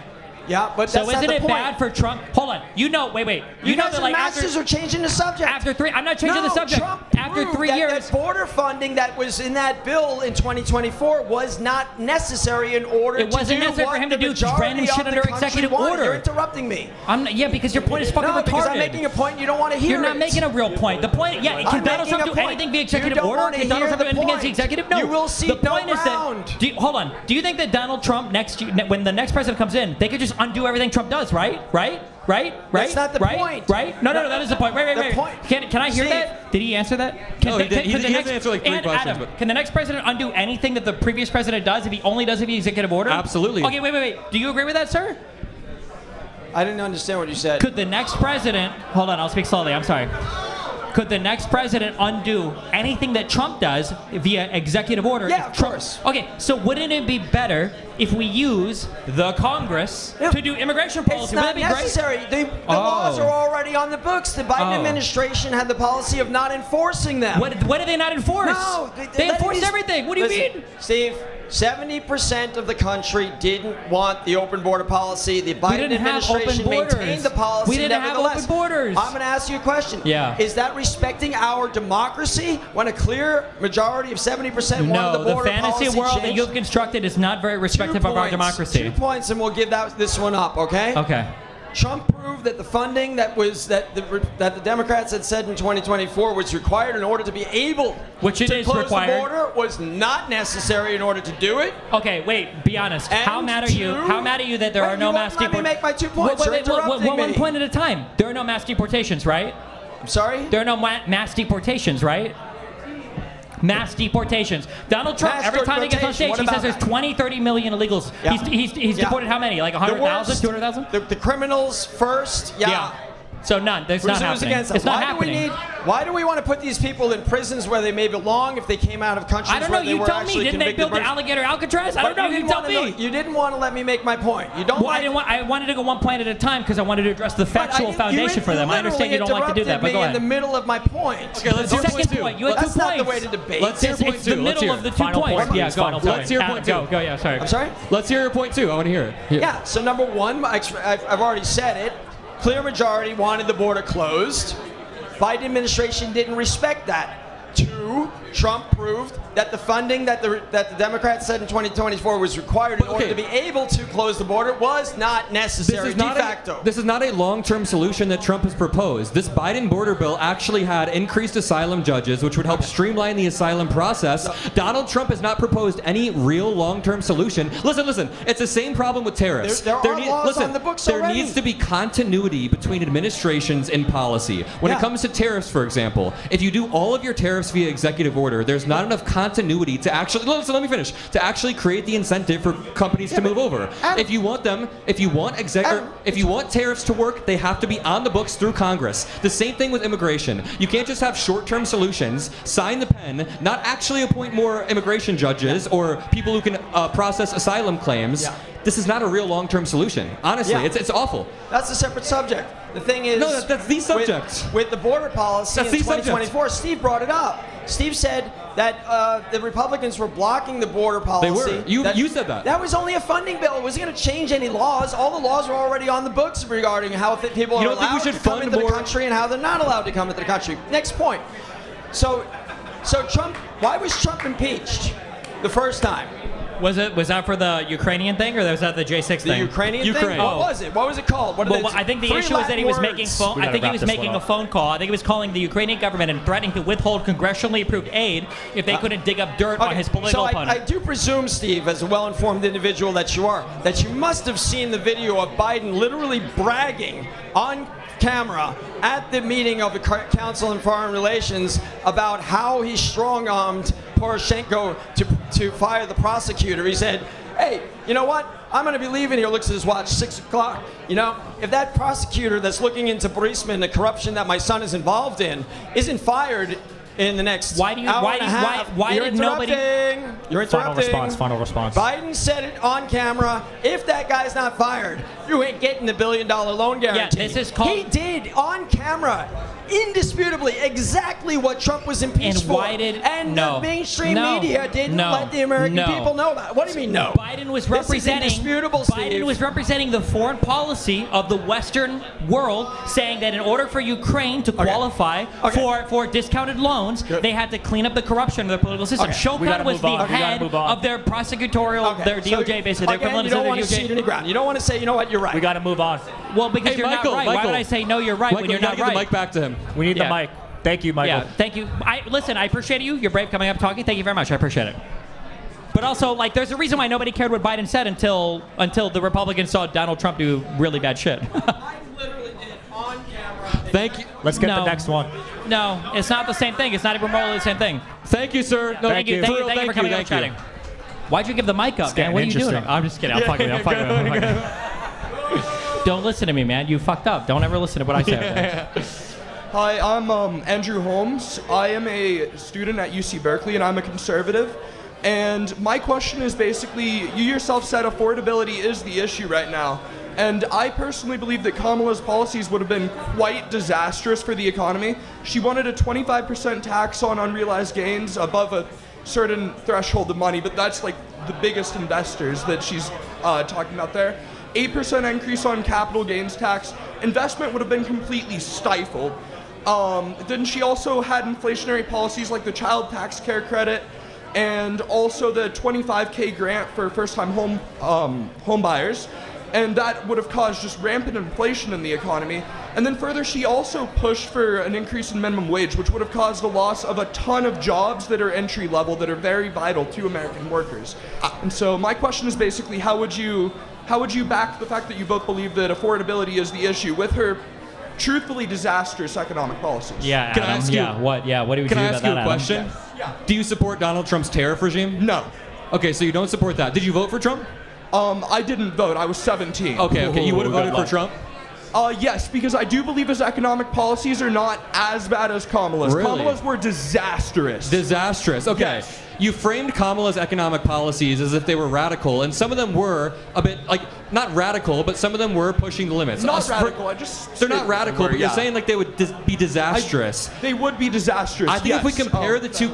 S11: Yeah, but
S4: So
S11: that's not
S4: isn't
S11: the
S4: it
S11: point.
S4: bad for Trump? Hold on. You know, wait.
S11: You
S4: know
S11: guys
S4: that
S11: are
S4: like
S11: masters of changing the subject.
S4: after 3, I'm not changing
S11: no,
S4: the subject.
S11: Trump
S4: After
S11: proved
S4: 3
S11: that
S4: years.
S11: that border funding that was in that bill in 2024 was not necessary in order
S4: It
S11: to
S4: wasn't
S11: do
S4: necessary for
S11: what
S4: him to
S11: the
S4: do
S11: majority
S4: random
S11: of
S4: shit
S11: the
S4: under
S11: country
S4: executive
S11: wanted.
S4: order.
S11: You're interrupting me.
S4: Yeah, because your point is fucking
S11: No,
S4: retarded.
S11: because I'm making a point you don't want to hear.
S4: You're not
S11: it.
S4: making a real point. The point, yeah, can
S11: I'm
S4: Donald
S11: making
S4: Trump
S11: a
S4: do
S11: point.
S4: anything via
S11: You
S4: executive
S11: don't
S4: order?
S11: wanna
S4: Can Donald
S11: hear
S4: Trump do
S11: the
S4: anything against the
S11: point.
S4: executive? No.
S11: You will see
S4: the point
S11: no
S4: is
S11: round.
S4: that. Hold on. Do you think that Donald Trump when the next president comes in, they could just undo everything Trump does, right?
S11: That's not the point.
S4: Right? No, that is the point. Wait.
S11: The point-
S4: Can I hear
S11: Steve.
S4: that? Did he answer that?
S2: No, he did. He hasn't answered like 3
S4: and
S2: questions,
S4: Adam,
S2: but-
S4: can the next president undo anything that the previous president does if he only does it via executive order?
S2: Absolutely.
S4: Okay, wait. Do you agree with that, sir?
S11: I didn't understand what you said.
S4: Could the next president, hold on, I'll speak slowly, I'm sorry. Could the next president undo anything that Trump does via executive order?
S11: Yeah,
S4: if
S11: of
S4: Trump,
S11: course.
S4: Okay, so wouldn't it be better if we use the Congress
S11: Yeah.
S4: to do immigration
S11: It's
S4: policy? Wouldn't
S11: not
S4: that be
S11: necessary. The
S4: Oh.
S11: laws are already on the books. The Biden
S4: Oh.
S11: administration had the policy of not enforcing them.
S4: great? What did they not enforce?
S11: No,
S4: they
S11: let
S4: enforced
S11: these-
S4: everything. What do you
S11: Listen,
S4: mean?
S11: Steve? 70% of the country didn't want the open border policy. The Biden
S4: didn't have
S11: administration
S4: open borders.
S11: maintained the policy.
S4: We didn't have
S11: nevertheless.
S4: open borders.
S11: I'm going to ask you a question.
S4: Yeah.
S11: Is that respecting our democracy when a clear majority of 70% wanted
S4: No,
S11: the
S4: the
S11: border
S4: fantasy
S11: policy
S4: world that
S11: changed?
S4: you've constructed is not very
S11: 2
S4: respective of our
S11: points.
S4: democracy.
S11: 2 points, and we'll give this one up. Okay.
S4: Okay.
S11: Trump proved that the funding that the Democrats had said in 2024 was required in order to be able
S4: Which it
S11: to
S4: is
S11: close
S4: required.
S11: the border was not necessary in order to do it.
S4: Okay, wait. Be honest.
S11: And
S4: How mad are you?
S11: 2,
S4: How mad are you that there
S11: Wait,
S4: are no
S11: you won't
S4: mass
S11: let me
S4: deportations?
S11: make my 2 points. You're interrupting
S4: one
S11: me.
S4: point at a time. There are no mass deportations, right?
S11: I'm sorry?
S4: There are no mass deportations, right? Mass deportations. Donald Trump,
S11: Mass
S4: every time he gets on
S11: deportation,
S4: stage, he
S11: what
S4: says there's
S11: about
S4: 20, 30 million illegals.
S11: Yeah.
S4: He's
S11: Yeah.
S4: deported how many? Like
S11: The
S4: 100,000,
S11: worst-
S4: 200,000?
S11: The criminals first, yeah.
S4: So none. That's not
S11: Who's
S4: happening.
S11: against that?
S4: It's not happening.
S11: Why do we want to put these people in prisons where they may belong if they came out of countries
S4: I don't know.
S11: where they
S4: You
S11: were
S4: tell me.
S11: actually
S4: Didn't they
S11: convicted
S4: build the
S11: murderers?
S4: alligator Alcatraz? I don't
S11: But
S4: know. You
S11: didn't
S4: tell
S11: wanna
S4: me.
S11: you didn't want to let me make my point. You don't
S4: Well,
S11: like...
S4: I wanted to go one point at a time because I wanted to address the
S11: But
S4: factual
S11: you
S4: foundation for them. I understand you don't like to do that, but go
S11: literally interrupted me in the
S4: ahead.
S11: middle of my point.
S2: Okay, let's hear
S4: Second
S2: point two.
S4: point. You had
S11: That's
S4: two
S11: not
S4: points.
S11: the way to debate.
S2: Let's hear
S4: It's,
S2: point
S4: it's
S2: two.
S4: the
S2: Let's
S4: middle
S2: hear
S4: of the
S2: it.
S4: two
S1: Final
S4: points.
S1: point,
S4: Yeah,
S1: please.
S4: go.
S1: Final
S2: Let's hear point
S4: Go.
S2: two.
S4: Go. Yeah. Sorry.
S11: I'm sorry?
S2: Let's hear your point two. I want to hear it.
S11: Yeah, so number one, I've already said it. Clear majority wanted the border closed. Biden administration didn't respect that. Two, Trump proved that the funding that the Democrats said in 2024 was required in order to be able to close the border was not necessary de facto.
S2: This is not a long-term solution that Trump has proposed. This Biden border bill actually had increased asylum judges, which would help streamline the asylum process. Donald Trump has not proposed any real long-term solution. Listen. It's the same problem with tariffs.
S11: There are laws on the books
S2: there
S11: already.
S2: needs to be continuity between administrations in policy. When it comes to tariffs, for example, if you do all of your tariffs via executive order, there's not enough continuity to actually, let me finish, to actually create the incentive for companies to move over. If you want tariffs to work, they have to be on the books through Congress. The same thing with immigration. You can't just have short-term solutions, sign the pen, not actually appoint more immigration judges or people who can process asylum claims. This is not a real long-term solution. Honestly, it's awful.
S11: That's a separate subject. The thing is,
S2: No, that's the subject.
S11: With the border policy
S2: That's
S11: in
S2: the subject.
S11: 2024, Steve brought it up. Steve said that the Republicans were blocking the border policy.
S2: They were. You said that.
S11: That was only a funding bill. It wasn't going to change any laws. All the laws were already on the books regarding how people are
S2: don't think we
S11: allowed
S2: should
S11: to come
S2: fund
S11: into the
S2: more-
S11: country and how they're not allowed to come into the country. Next point. So Trump, why was Trump impeached the first time?
S4: Was that for the Ukrainian thing, or was that the J6
S11: The
S4: thing?
S11: Ukrainian
S2: Ukraine.
S11: thing? What was it? What was it called? What are
S4: Well,
S11: the
S4: I think the
S11: three
S4: issue is that he
S11: Latin
S4: was making
S11: words?
S4: phone.
S1: We
S4: I
S1: gotta
S4: think he
S1: wrap
S4: was
S1: this
S4: making
S1: one
S4: a
S1: up.
S4: phone call. I think he was calling the Ukrainian government and threatening to withhold congressionally approved aid if they couldn't dig up dirt on his political
S11: so
S4: opponent.
S11: I do presume, Steve, as a well-informed individual that you are, that you must have seen the video of Biden literally bragging on camera at the meeting of the Council on Foreign Relations about how he strong-armed Poroshenko to fire the prosecutor. He said, hey, you know what? I'm going to be leaving here. Looks at his watch, 6 o'clock. You know, if that prosecutor that's looking into Burisma and the corruption that my son is involved in isn't fired in the next hour and a half,
S4: why
S11: you're
S4: did nobody-
S11: interrupting. You're interrupting.
S1: Final response.
S11: Biden said it on camera. If that guy's not fired, you ain't getting the $1 billion loan guarantee.
S4: this is called-
S11: He did on camera, indisputably, exactly what Trump was impeached
S4: And
S11: for.
S4: why did-
S11: And
S4: no.
S11: the mainstream
S4: No.
S11: media didn't
S4: No.
S11: let the American
S4: No.
S11: people know that. What do you mean no?
S4: Biden was representing.
S11: This is indisputable,
S4: Biden
S11: Steve.
S4: was representing the foreign policy of the Western world, saying that in order for Ukraine to qualify for discounted loans, they had to clean up the corruption of their political system.
S11: Okay.
S1: We gotta
S4: Shokan was
S1: move on.
S4: the
S1: We gotta
S4: head
S1: move on.
S4: of their prosecutorial, their DOJ, basically. Their
S11: Again,
S4: equivalent
S11: you
S4: of
S11: don't
S4: their
S11: want to
S4: DOJ.
S11: cede any ground. You don't want to say, you know what, you're right.
S1: We got to move on.
S4: Well, because
S2: Hey,
S4: you're
S2: Michael,
S4: not right. Why
S2: Michael.
S4: would I say no? You're right
S2: Michael,
S4: when you're
S2: you gotta
S4: not
S2: give the
S4: right.
S2: mic back to him.
S1: We need
S4: Yeah.
S1: the mic. Thank you, Michael.
S4: Yeah, thank you. Listen, I appreciate you. You're brave coming up talking. Thank you very much. I appreciate it. But also, like, there's a reason why nobody cared what Biden said until the Republicans saw Donald Trump do really bad shit.
S11: I literally did on camera.
S2: Thank you.
S1: Let's get
S4: No.
S1: the next one.
S4: No, it's not the same thing. It's not even remotely the same thing.
S2: Thank you, sir. No,
S4: Thank you for coming out and chatting. Why'd you give the mic up, man?
S1: getting
S4: What are you doing?
S1: interesting.
S4: I'm just kidding. I'm fucking with you. I'm fucking with you. Don't listen to me, man. You fucked up. Don't ever listen to what I say.
S12: Hi, I'm Andrew Holmes. I am a student at UC Berkeley, and I'm a conservative. And my question is basically, you yourself said affordability is the issue right now. And I personally believe that Kamala's policies would have been quite disastrous for the economy. She wanted a 25% tax on unrealized gains above a certain threshold of money, but that's like the biggest investors that she's talking about there. 8% increase on capital gains tax. Investment would have been completely stifled. Then she also had inflationary policies like the child tax care credit and also the $25K grant for first-time home buyers. And that would have caused just rampant inflation in the economy. And then further, she also pushed for an increase in minimum wage, which would have caused the loss of a ton of jobs that are entry level, that are very vital to American workers. And so my question is basically, how would you back the fact that you both believe that affordability is the issue with her truthfully disastrous economic policies.
S4: Yeah,
S2: Can I
S4: Adam.
S2: ask you-
S4: Yeah, what? Yeah, what do we do
S2: Can I
S4: about
S2: ask you
S4: that,
S2: a
S4: Adam?
S2: question?
S12: Yeah.
S2: Do you support Donald Trump's tariff regime?
S12: No.
S2: Okay, so you don't support that. Did you vote for Trump?
S12: I didn't vote. I was 17.
S2: Okay, you would have
S4: Ooh,
S2: voted
S4: good
S2: for
S4: luck.
S2: Trump?
S12: Yes, because I do believe his economic policies are not as bad as Kamala's.
S2: Really?
S12: Kamala's were disastrous.
S2: Disastrous. Okay.
S12: Yes.
S2: You framed Kamala's economic policies as if they were radical, and some of them were a bit like not radical, but some of them were pushing the limits.
S12: Not radical. I just
S2: They're not radical, but you're
S12: yeah.
S2: saying like they would be disastrous.
S12: They would be disastrous.
S2: I think if we
S12: yes.
S2: compare the two,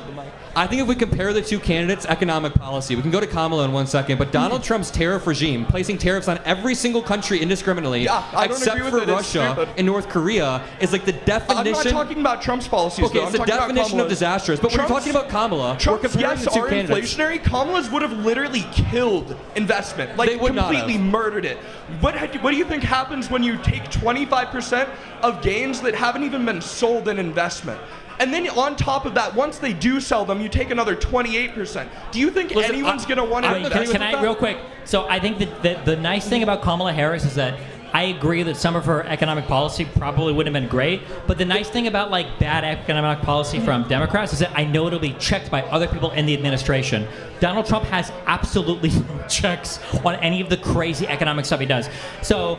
S2: I think if we compare the two candidates' economic policy, we can go to Kamala in 1 second. But Donald Trump's tariff regime, placing tariffs on every single country indiscriminately,
S12: Yeah, I don't
S2: except
S12: agree
S2: for
S12: with it. It's
S2: Russia
S12: stupid.
S2: and North Korea, is like the
S12: I'm
S2: definition.
S12: not talking about Trump's policies.
S2: Okay,
S12: though.
S2: it's
S12: I'm
S2: the
S12: talking about
S2: definition of
S12: Kamala's.
S2: disastrous. But when we're
S12: Trump's-
S2: talking about Kamala,
S12: Trump's,
S2: we're comparing
S12: yes,
S2: the two
S12: are
S2: candidates.
S12: inflationary. Kamala's would have literally killed investment, like
S2: They would not
S12: completely
S2: have.
S12: murdered it. What do you think happens when you take 25% of gains that haven't even been sold in investment? And then on top of that, once they do sell them, you take another 28%. Do you think
S2: Listen,
S12: anyone's going to want to
S4: Wait,
S12: invest
S4: can
S12: with
S4: I
S12: that?
S4: real quick? So I think that the nice thing about Kamala Harris is that I agree that some of her economic policy probably wouldn't have been great, but the nice thing about like bad economic policy from Democrats is that I know it'll be checked by other people in the administration. Donald Trump has absolutely no checks on any of the crazy economic stuff he does. So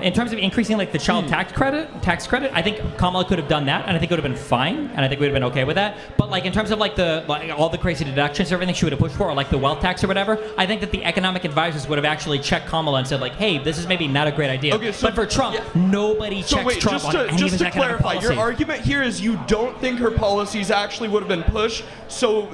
S4: in terms of increasing like the child tax credit, I think Kamala could have done that, and I think it would have been fine, and I think we'd have been okay with that. But like in terms of like all the crazy deductions, everything she would have pushed for, or like the wealth tax or whatever, I think that the economic advisors would have actually checked Kamala and said like, hey, this is maybe not a great idea.
S12: Okay, so-
S4: but for Trump, nobody
S12: So
S4: checks
S12: wait,
S4: Trump on any of
S12: just
S4: his
S12: to
S4: economic
S12: clarify,
S4: policy.
S12: your argument here is you don't think her policies actually would have been pushed, so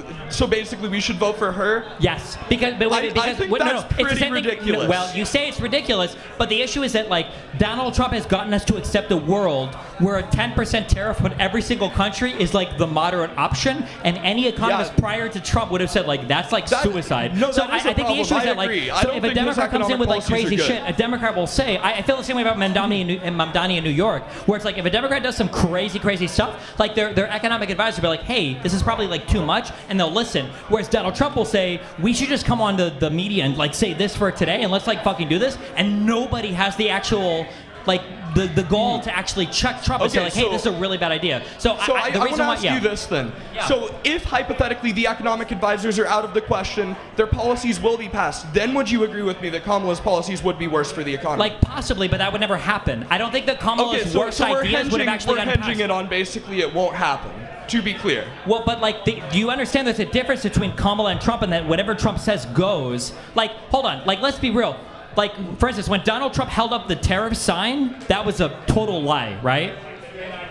S12: basically we should vote for her?
S4: Yes, because
S12: I think that's
S4: it's the
S12: pretty
S4: same thing-
S12: ridiculous.
S4: well, you say it's ridiculous, but the issue is that like Donald Trump has gotten us to accept a world where a 10% tariff on every single country is like the moderate option, and any economist
S12: Yeah.
S4: prior to Trump would have said like that's like
S12: That-
S4: suicide.
S12: no,
S4: so
S12: that is
S4: I
S12: a
S4: think the issue is
S12: problem.
S4: that
S12: I agree. I
S4: like so
S12: don't
S4: if a
S12: think his
S4: Democrat comes in with like
S12: economic
S4: crazy
S12: policies are
S4: shit, a Democrat will say I feel the same way about Mamdani in New York, where it's like if a Democrat does some crazy stuff, like their economic advisor will be like, hey, this is probably like too much, and they'll listen. Whereas Donald Trump will say, we should just come on the media and like say this for today, and let's like fucking do this, and nobody has the actual like the goal to actually check Trump and say
S12: Okay,
S4: like, hey,
S12: so-
S4: this is a really bad idea. So
S12: So I
S4: the
S12: want
S4: reason
S12: to
S4: why,
S12: ask you this then.
S4: Yeah.
S12: So if hypothetically the economic advisors are out of the question, their policies will be passed, then would you agree with me that Kamala's policies would be worse for the economy?
S4: like possibly, but that would never happen. I don't think that Kamala's
S12: okay, so
S4: worst
S12: we're
S4: ideas would have actually
S12: we're
S4: gotten
S12: hinging
S4: passed.
S12: it on basically it won't happen, to be clear.
S4: Well, but like, do you understand there's a difference between Kamala and Trump, and that whatever Trump says goes? Like, hold on, like, let's be real. Like, for instance, when Donald Trump held up the tariff sign, that was a total lie, right?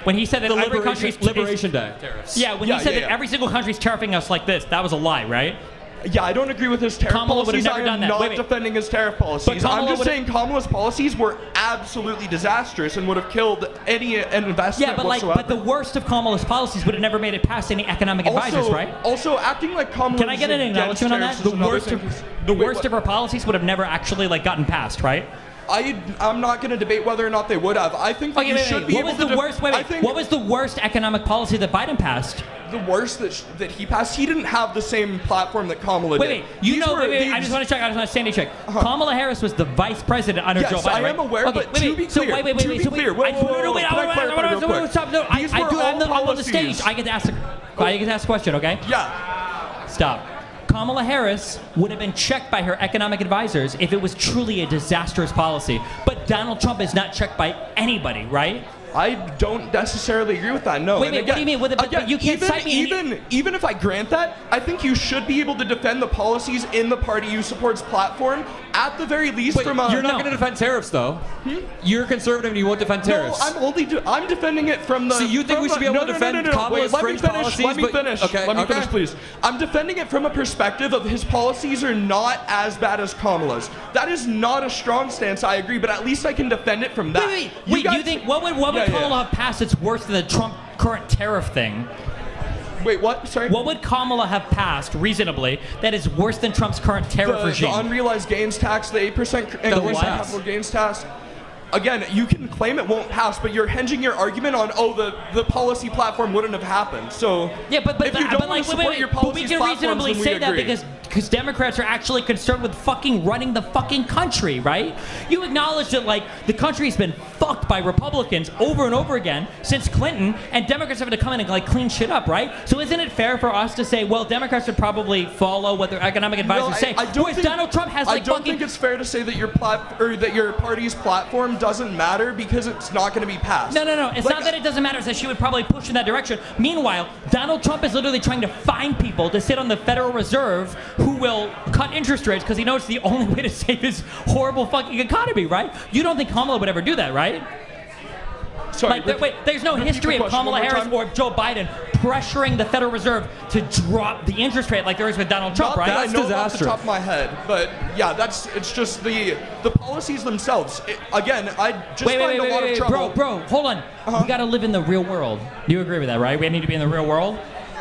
S4: When he said that
S2: The
S4: every country's
S2: Liberation Day tariffs.
S4: yeah, when
S12: Yeah,
S4: he said
S12: yeah,
S4: that
S12: yeah.
S4: every single country's tariffing us like this, that was a lie, right?
S12: Yeah, I don't agree with his tariff
S4: Kamala would have
S12: policies.
S4: never
S12: I
S4: done
S12: am
S4: that.
S12: not
S4: Wait.
S12: defending his tariff policies.
S4: Kamala
S12: I'm just
S4: would've-
S12: saying Kamala's policies were absolutely disastrous and would have killed any investment
S4: Yeah, but like,
S12: whatsoever.
S4: but the worst of Kamala's policies would have never made it past any economic advisors,
S12: also,
S4: right?
S12: Also, acting like Kamala.
S4: Can I get an acknowledgement on that? The worst of her policies would have never actually like gotten passed, right?
S12: I'm not going to debate whether or not they would have. I think that
S4: Okay,
S12: you
S4: wait,
S12: should
S4: wait.
S12: be
S4: What
S12: able
S4: was
S12: to.
S4: the worst? Wait,
S12: I
S4: wait.
S12: think
S4: What was the worst economic policy that Biden passed?
S12: the worst that he passed? He didn't have the same platform that Kamala
S4: Wait,
S12: did.
S4: wait. You
S12: These
S4: know,
S12: were-
S4: wait,
S12: these-
S4: I just want to check. I just want to sanity check. Kamala Harris was the vice president under
S12: Yes,
S4: Joe Biden.
S12: I am
S4: right?
S12: aware,
S4: Okay,
S12: but
S4: wait,
S12: to
S4: wait.
S12: be
S4: So
S12: clear,
S4: wait.
S12: to be
S4: So
S12: clear,
S4: wait.
S12: whoa, whoa, whoa,
S4: Wait.
S12: can I clarify real quick?
S4: Stop. No,
S12: These were all
S4: I'm on the
S12: policies.
S4: stage. I get to ask a question. Okay.
S12: Yeah.
S4: Stop. Kamala Harris would have been checked by her economic advisors if it was truly a disastrous policy. But Donald Trump is not checked by anybody, right?
S12: I don't necessarily agree with that. No.
S4: Wait,
S12: And
S4: what do you mean? But you can't cite me
S12: even if I grant that, I think you should be able to defend the policies in the party you support's platform at the very least.
S2: Wait,
S12: from a
S2: you're not going to defend tariffs, though. You're conservative and you won't defend tariffs.
S12: No, I'm defending it from the.
S2: So you think
S12: from
S2: we should be able to defend Kamala's
S12: Wait,
S2: fringe
S12: let me
S2: policies,
S12: finish.
S2: but- okay,
S12: Let me
S2: okay.
S12: finish, please. I'm defending it from a perspective of his policies are not as bad as Kamala's. That is not a strong stance. I agree, but at least I can defend it from that.
S4: Wait. You think what would Kamala have passed that's worse than the Trump current tariff thing?
S12: Wait, what? Sorry.
S4: What would Kamala have passed reasonably that is worse than Trump's current tariff regime?
S12: The unrealized gains tax, the 8% increase in capital gains tax. Again, you can claim it won't pass, but you're hinging your argument on the policy platform wouldn't have happened. So
S4: Yeah, but
S12: if you don't want to support your
S4: but we
S12: policies
S4: can
S12: platforms,
S4: reasonably
S12: then we
S4: say that
S12: agree.
S4: because
S13: because Democrats are actually concerned with fucking running the fucking country, right? You acknowledge that, like, the country's been fucked by Republicans over and over again since Clinton, and Democrats have to come in and, like, clean shit up, right? So isn't it fair for us to say, well, Democrats would probably follow what their economic advisors say, whereas Donald Trump has, like,
S12: I don't think it's fair to say that your party's platform doesn't matter because it's not going to be passed.
S13: No. It's
S12: Like,
S13: not that it doesn't matter. It's that she would probably push in that direction. Meanwhile, Donald Trump is literally trying to find people to sit on the Federal Reserve who will cut interest rates because he knows it's the only way to save his horrible fucking economy, right? You don't think Kamala would ever do that, right?
S12: Sorry,
S13: Wait, there's no history of Kamala Harris or Joe Biden pressuring the Federal Reserve to drop the interest rate like there is with Donald Trump, right?
S12: I know off the top of my head, but yeah, it's just the policies themselves. Again, I just find a lot of trouble.
S13: Bro, hold on. We gotta live in the real world. You agree with that, right? We need to be in the real world?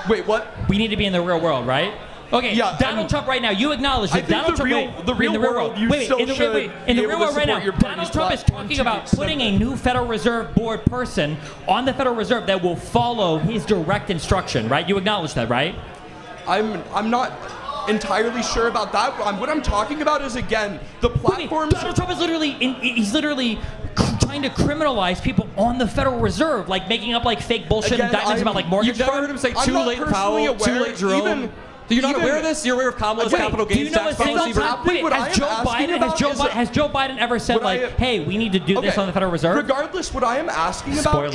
S12: Wait, what?
S13: We need to be in the real world, right? Okay,
S12: yeah,
S13: Donald Trump right now, you acknowledge that Donald Trump...
S12: In the real world
S13: right now, Donald Trump is talking about putting a new Federal Reserve Board person on the Federal Reserve that will follow his direct instruction, right? You acknowledge that, right?
S12: I'm not entirely sure about that. What I'm talking about is, again, the platforms...
S13: Donald Trump is literally trying to criminalize people on the Federal Reserve, like making up like fake bullshit indictments about like mortgage fraud.
S2: You've never heard him say too late Powell, too late Jerome? You're not aware of this? You're aware of Kamala's capital gains tax policy?
S13: Has Joe Biden ever said hey, we need to do this on the Federal Reserve?
S12: Regardless, what I am asking about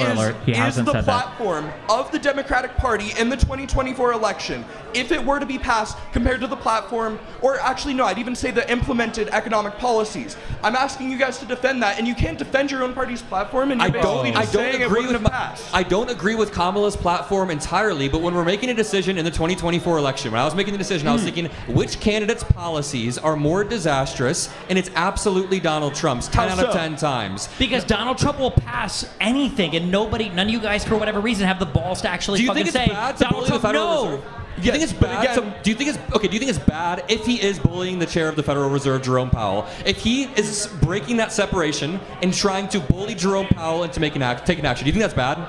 S12: is the platform of the Democratic Party in the 2024 election. If it were to be passed compared to the platform, or actually no, I'd even say the implemented economic policies. I'm asking you guys to defend that, and you can't defend your own party's platform, and you're basically just saying it wouldn't have passed.
S2: I don't agree with Kamala's platform entirely, but when we're making a decision in the 2024 election, when I was making the decision, I was thinking, which candidate's policies are more disastrous? And it's absolutely Donald Trump's 10 out of 10 times.
S13: Because Donald Trump will pass anything, and none of you guys, for whatever reason, have the balls to actually fucking say, Donald Trump, no.
S2: Do you think it's bad? Do you think it's bad if he is bullying the chair of the Federal Reserve, Jerome Powell? If he is breaking that separation and trying to bully Jerome Powell into taking action, do you think that's bad?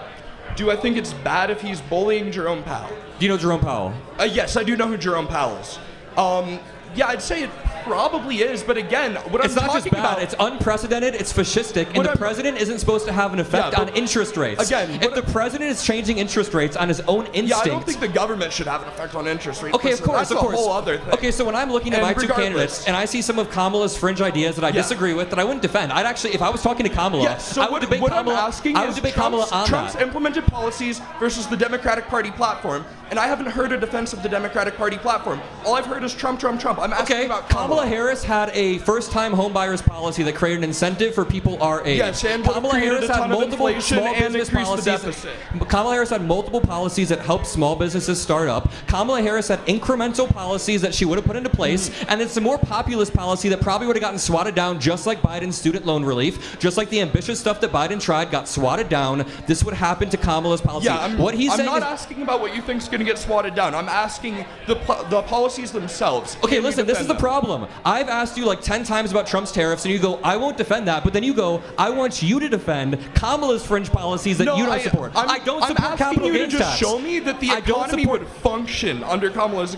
S12: Do I think it's bad if he's bullying Jerome Powell?
S2: Do you know Jerome Powell?
S12: Yes, I do know who Jerome Powell is. Yeah, I'd say it probably is, but again, what
S2: it's
S12: I'm
S2: not
S12: talking
S2: just bad,
S12: about...
S2: It's unprecedented, it's fascistic, and the president isn't supposed to have an effect on interest rates.
S12: Again,
S2: if the president is changing interest rates on his own instinct...
S12: Yeah, I don't think the government should have an effect on interest rates.
S2: Okay, of course.
S12: That's a whole other thing.
S2: Okay, so when I'm looking at my two candidates, and I see some of Kamala's fringe ideas that I disagree with, that I wouldn't defend. I'd actually, if I was talking to Kamala, I would debate Kamala. I would debate Kamala on
S12: Trump's implemented policies versus the Democratic Party platform, and I haven't heard a defense of the Democratic Party platform. All I've heard is Trump. I'm asking about
S2: Kamala Harris had a first-time homebuyers policy that created an incentive for people our age.
S12: Yes, and
S2: Kamala Harris had multiple small business
S12: policies.
S2: Kamala Harris had multiple policies that helped small businesses start up. Kamala Harris had incremental policies that she would have put into place, and then some more populist policy that probably would have gotten swatted down, just like Biden's student loan relief, just like the ambitious stuff that Biden tried got swatted down. This would happen to Kamala's policy.
S12: Yeah, I'm not asking about what you think is going to get swatted down. I'm asking the policies themselves.
S2: Okay, listen, this is the problem. I've asked you like 10 times about Trump's tariffs, and you go, I won't defend that, but then you go, I want you to defend Kamala's fringe policies that you don't support. I don't support capital gains tax.
S12: I'm asking you to just show me that the economy would function under Kamala's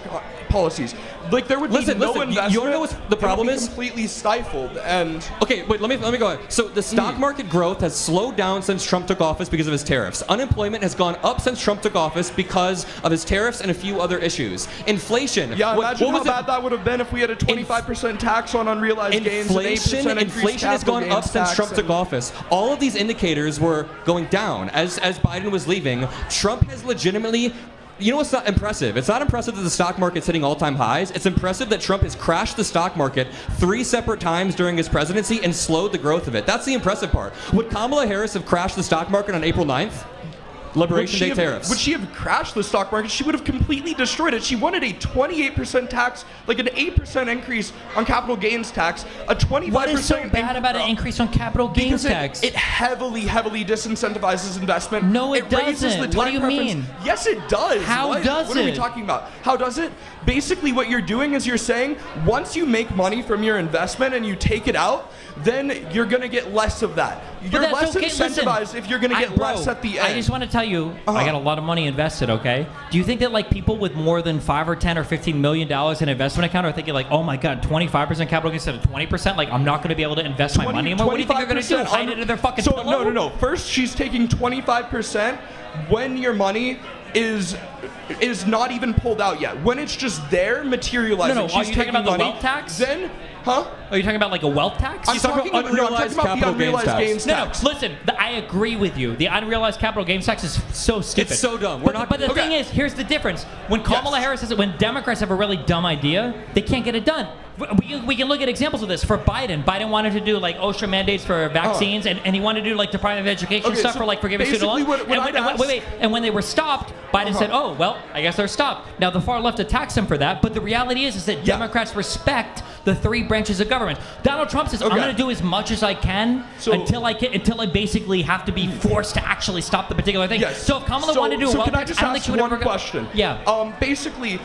S12: policies. Like there would be no investment.
S2: You know what the problem is?
S12: Completely stifled. And
S2: okay, wait, let me go ahead. So the stock market growth has slowed down since Trump took office because of his tariffs. Unemployment has gone up since Trump took office because of his tariffs and a few other issues. Inflation.
S12: Yeah, imagine how bad that would have been if we had a 25% tax on unrealized gains.
S2: Inflation has gone up since Trump took office. All of these indicators were going down as Biden was leaving. Trump has legitimately. You know what's not impressive? It's not impressive that the stock market's hitting all-time highs. It's impressive that Trump has crashed the stock market 3 separate times during his presidency and slowed the growth of it. That's the impressive part. Would Kamala Harris have crashed the stock market on April 9th? Liberation Day tariffs.
S12: Would she have crashed the stock market? She would have completely destroyed it. She wanted a 28% tax, like an 8% increase on capital gains tax, a 25%.
S13: What is so bad about an increase on capital gains tax?
S12: It heavily disincentivizes investment.
S13: No, it doesn't. What do you mean?
S12: Yes, it does.
S13: How does it?
S12: What are we talking about? How does it? Basically, what you're doing is you're saying once you make money from your investment and you take it out, then you're going to get less of that. You're
S13: that's
S12: less
S13: okay.
S12: incentivized
S13: Listen,
S12: if you're going to get
S13: bro,
S12: less at the end.
S13: I just want to tell you,
S12: Uh-huh.
S13: I got a lot of money invested. Okay, do you think that like people with more than $5 or $10 or $15 million in an investment account are thinking like, oh my god, 25% capital gains instead of 20%? Like I'm not going to be able to invest my money anymore. What do you think they're going to do? Hide it in their fucking pillow?
S12: No. First, she's taking 25% when your money is not even pulled out yet. When it's just there, materializing.
S13: No, are
S12: she's
S13: you talking
S12: taking
S13: about the
S12: money,
S13: wealth tax?
S12: Then, huh?
S13: Are you talking about like a wealth tax?
S12: I'm talking about the unrealized gains
S13: No,
S12: tax.
S13: listen, I agree with you. The unrealized capital gains tax is so stupid.
S2: It's so dumb.
S13: But the thing is, here's the difference. When Kamala Harris says it, when Democrats have a really dumb idea, they can't get it done. We can look at examples of this. For Biden wanted to do like OSHA mandates for vaccines, and he wanted to do like Department of Education stuff
S12: so
S13: for like forgiving student loans.
S12: basically
S13: And when they were stopped, Biden said, "Oh, well, I guess they're stopped." Now the far left attacks him for that, but the reality is that Democrats respect the three branches of government. Donald Trump says, "I'm going to do as much as I can until I basically have to be forced to actually stop the particular thing."
S12: Yes.
S13: So if Kamala wanted to do a wealth
S12: can I
S13: tax,
S12: just
S13: I don't think
S12: ask
S13: she would
S12: one
S13: ever
S12: question?
S13: Yeah.
S12: Basically,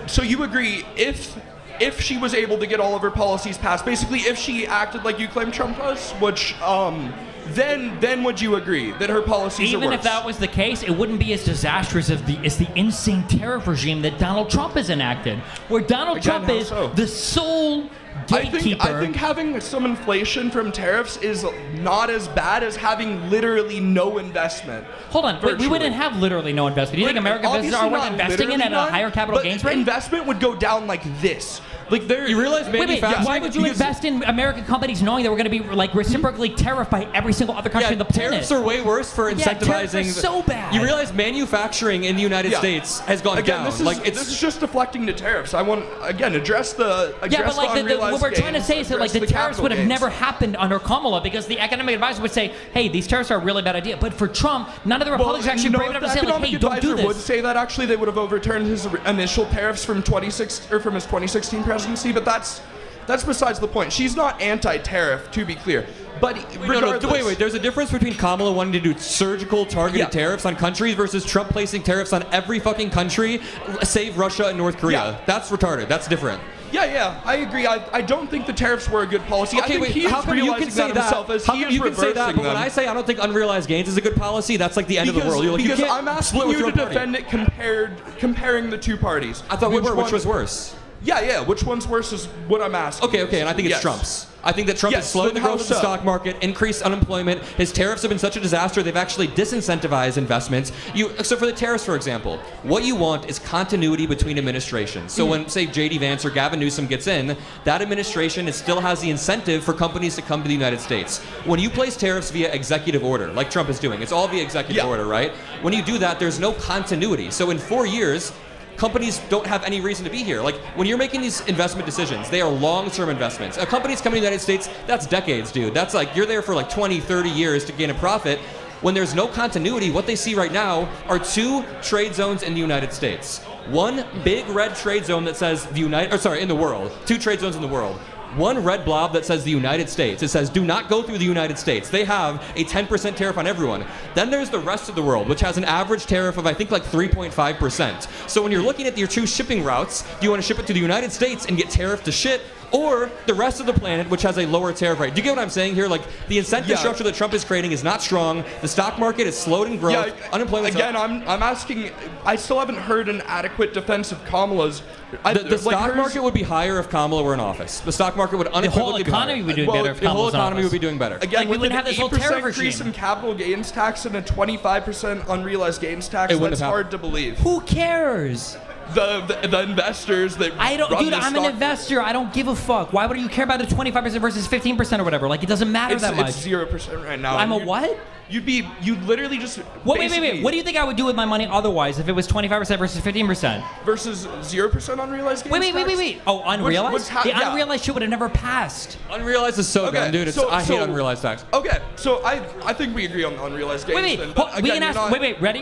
S12: so you agree if she was able to get all of her policies passed, basically if she acted like you claim Trump does, which then would you agree that her policies are worse?
S13: Even if that was the case, it wouldn't be as disastrous as the insane tariff regime that Donald Trump has enacted, where Donald Trump is the sole gatekeeper.
S12: I think having some inflation from tariffs is not as bad as having literally no investment.
S13: Hold on, wait, we wouldn't have literally no investment. Do you think American businesses are worth investing in at a higher capital gains rate?
S12: Investment would go down like this. Like
S2: you realize manufacturing.
S13: Why would you invest in American companies knowing that we're going to be like reciprocally tariffed by every single other country on the planet?
S2: Tariffs are way worse for incentivizing.
S13: Tariffs are so bad.
S2: You realize manufacturing in the United States has gone down.
S12: This is just deflecting the tariffs. I want address the
S13: what we're trying to say is that like the tariffs would have never happened under Kamala because the economic advisor would say, "Hey, these tariffs are a really bad idea." But for Trump, none of the Republicans actually brave enough to say like, "Hey, don't do this."
S12: Would say that actually they would have overturned his initial tariffs from from his 2016 presidency, but that's besides the point. She's not anti-tariff, to be clear. But regardless,
S2: wait. There's a difference between Kamala wanting to do surgical targeted tariffs on countries versus Trump placing tariffs on every fucking country, save Russia and North Korea.
S12: Yeah.
S2: That's retarded. That's different.
S12: Yeah, I agree. I don't think the tariffs were a good policy.
S2: Okay,
S12: I think he is
S2: how come you can say that?
S12: himself as
S2: How
S12: he
S2: come
S12: is
S2: you can say that? But
S12: reversing
S2: when I say I don't think unrealized gains is a good policy, that's like the end of the world.
S12: Because
S2: you can't
S12: I'm asking
S2: split with
S12: you
S2: your
S12: to
S2: party.
S12: defend it comparing the two parties.
S2: I thought which was worse.
S12: Yeah. Which one's worse is what I'm asking.
S2: Okay, and I think it's Trump's. I think that Trump has slowed the growth of the stock market, increased unemployment. His tariffs have been such a disaster, they've actually disincentivized investments. So for the tariffs, for example, what you want is continuity between administrations. So when, say, J.D. Vance or Gavin Newsom gets in, that administration still has the incentive for companies to come to the United States. When you place tariffs via executive order, like Trump is doing, it's all via executive order, right? When you do that, there's no continuity. So in 4 years, companies don't have any reason to be here. Like, when you're making these investment decisions, they are long-term investments. A company's coming to the United States, that's decades, dude. That's like, you're there for like 20, 30 years to gain a profit. When there's no continuity, what they see right now are two trade zones in the United States. One big red trade zone that says in the world. Two trade zones in the world. One red blob that says the United States. It says, do not go through the United States. They have a 10% tariff on everyone. Then there's the rest of the world, which has an average tariff of, I think, like 3.5%. So when you're looking at your two shipping routes, do you want to ship it to the United States and get tariffed to shit, or the rest of the planet, which has a lower tariff rate? Do you get what I'm saying here? Like, the incentive structure that Trump is creating is not strong. The stock market is slowed in growth. Unemployment.
S12: Again, I'm asking. I still haven't heard an adequate defense of Kamala's.
S2: The stock market would be higher if Kamala were in office. The stock market would unequivocally be higher.
S13: The whole economy would be doing better if
S2: the
S13: Kamala
S2: whole
S13: was in
S2: economy
S13: office.
S2: would be doing better.
S12: Again,
S13: Like, we
S12: with
S13: wouldn't
S12: an
S13: have this whole
S12: 8%
S13: tariff
S12: increase
S13: regime.
S12: in capital gains tax and a 25% unrealized gains tax,
S2: It wouldn't
S12: that's
S2: have
S12: hard to believe.
S13: Who cares?
S12: The investors that
S13: Dude, I'm an investor. I don't give a fuck. Why would you care about the 25% versus 15% or whatever? Like, it doesn't matter that much.
S12: It's 0% right now.
S13: I'm a what?
S12: You'd literally just.
S13: Wait. What do you think I would do with my money otherwise if it was 25% versus 15%?
S12: Versus 0% unrealized gains tax?
S13: Wait. Oh, unrealized? The unrealized shit would have never passed.
S2: Unrealized is so dumb, dude. I hate unrealized tax.
S12: Okay, so I think we agree on the unrealized gains.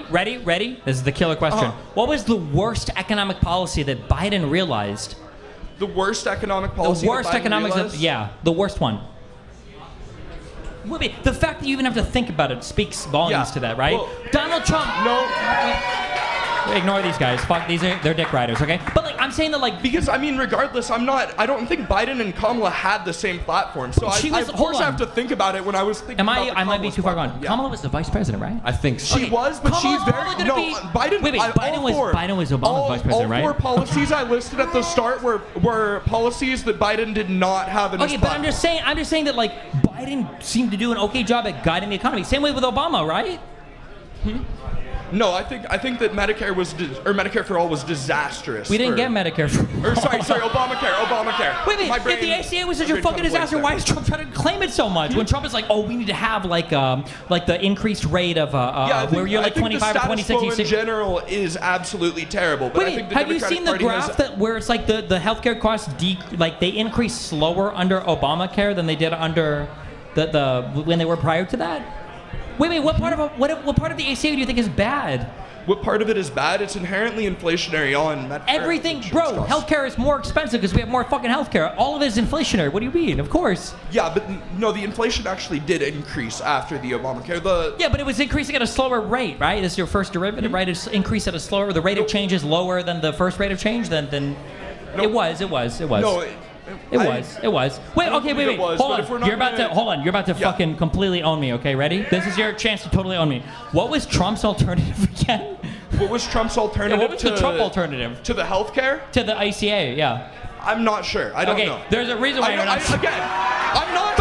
S13: Ready? This is the killer question. What was the worst economic policy that Biden realized?
S12: The worst economic policy.
S13: The worst the worst one. Wait, the fact that you even have to think about it speaks volumes to that, right?
S12: Well,
S13: Donald Trump.
S12: No.
S13: Ignore these guys. Fuck these. They're dick riders, okay? But like, I'm saying that like
S12: because I mean, regardless, I don't think Biden and Kamala had the same platform. So I of course have to think about it when I was thinking.
S13: I might be too far gone. Yeah. Kamala was the vice president, right?
S2: I think so.
S12: She was, but she's very Biden.
S13: Wait, Biden was Obama's vice president, right?
S12: All 4 policies I listed at the start were policies that Biden did not have in his
S13: Okay,
S12: platform.
S13: but I'm just saying that like Biden seemed to do an okay job at guiding the economy. Same way with Obama, right?
S12: No, I think that Medicare for all was disastrous.
S13: We didn't get Medicare for all.
S12: Sorry, Obamacare.
S13: Wait, if the ACA was such a fucking disaster, why is Trump trying to claim it so much? When Trump is like, oh, we need to have like the increased rate of where you're like 25 or 26.
S12: The status quo in general is absolutely terrible. But I think the
S13: have you seen the graph where it's like the healthcare costs they increased slower under Obamacare than they did under the when they were prior to that? Wait, what part of the ACA do you think is bad?
S12: What part of it is bad? It's inherently inflationary on Medicare.
S13: Everything, bro. Healthcare is more expensive because we have more fucking healthcare. All of it is inflationary. What do you mean? Of course.
S12: Yeah, but no, the inflation actually did increase after the Obamacare.
S13: Yeah, but it was increasing at a slower rate, right? This is your first derivative, right? It's increased at a slower. The rate of change is lower than the first rate of change. It was.
S12: No.
S13: It was. Wait. Hold on. You're about to fucking completely own me. Okay, ready? This is your chance to totally own me. What was Trump's alternative again?
S12: What was Trump's alternative?
S13: What was the Trump alternative
S12: to the healthcare?
S13: To the ICA, yeah.
S12: I'm not sure. I don't know.
S13: There's a reason why you're not.
S12: I'm not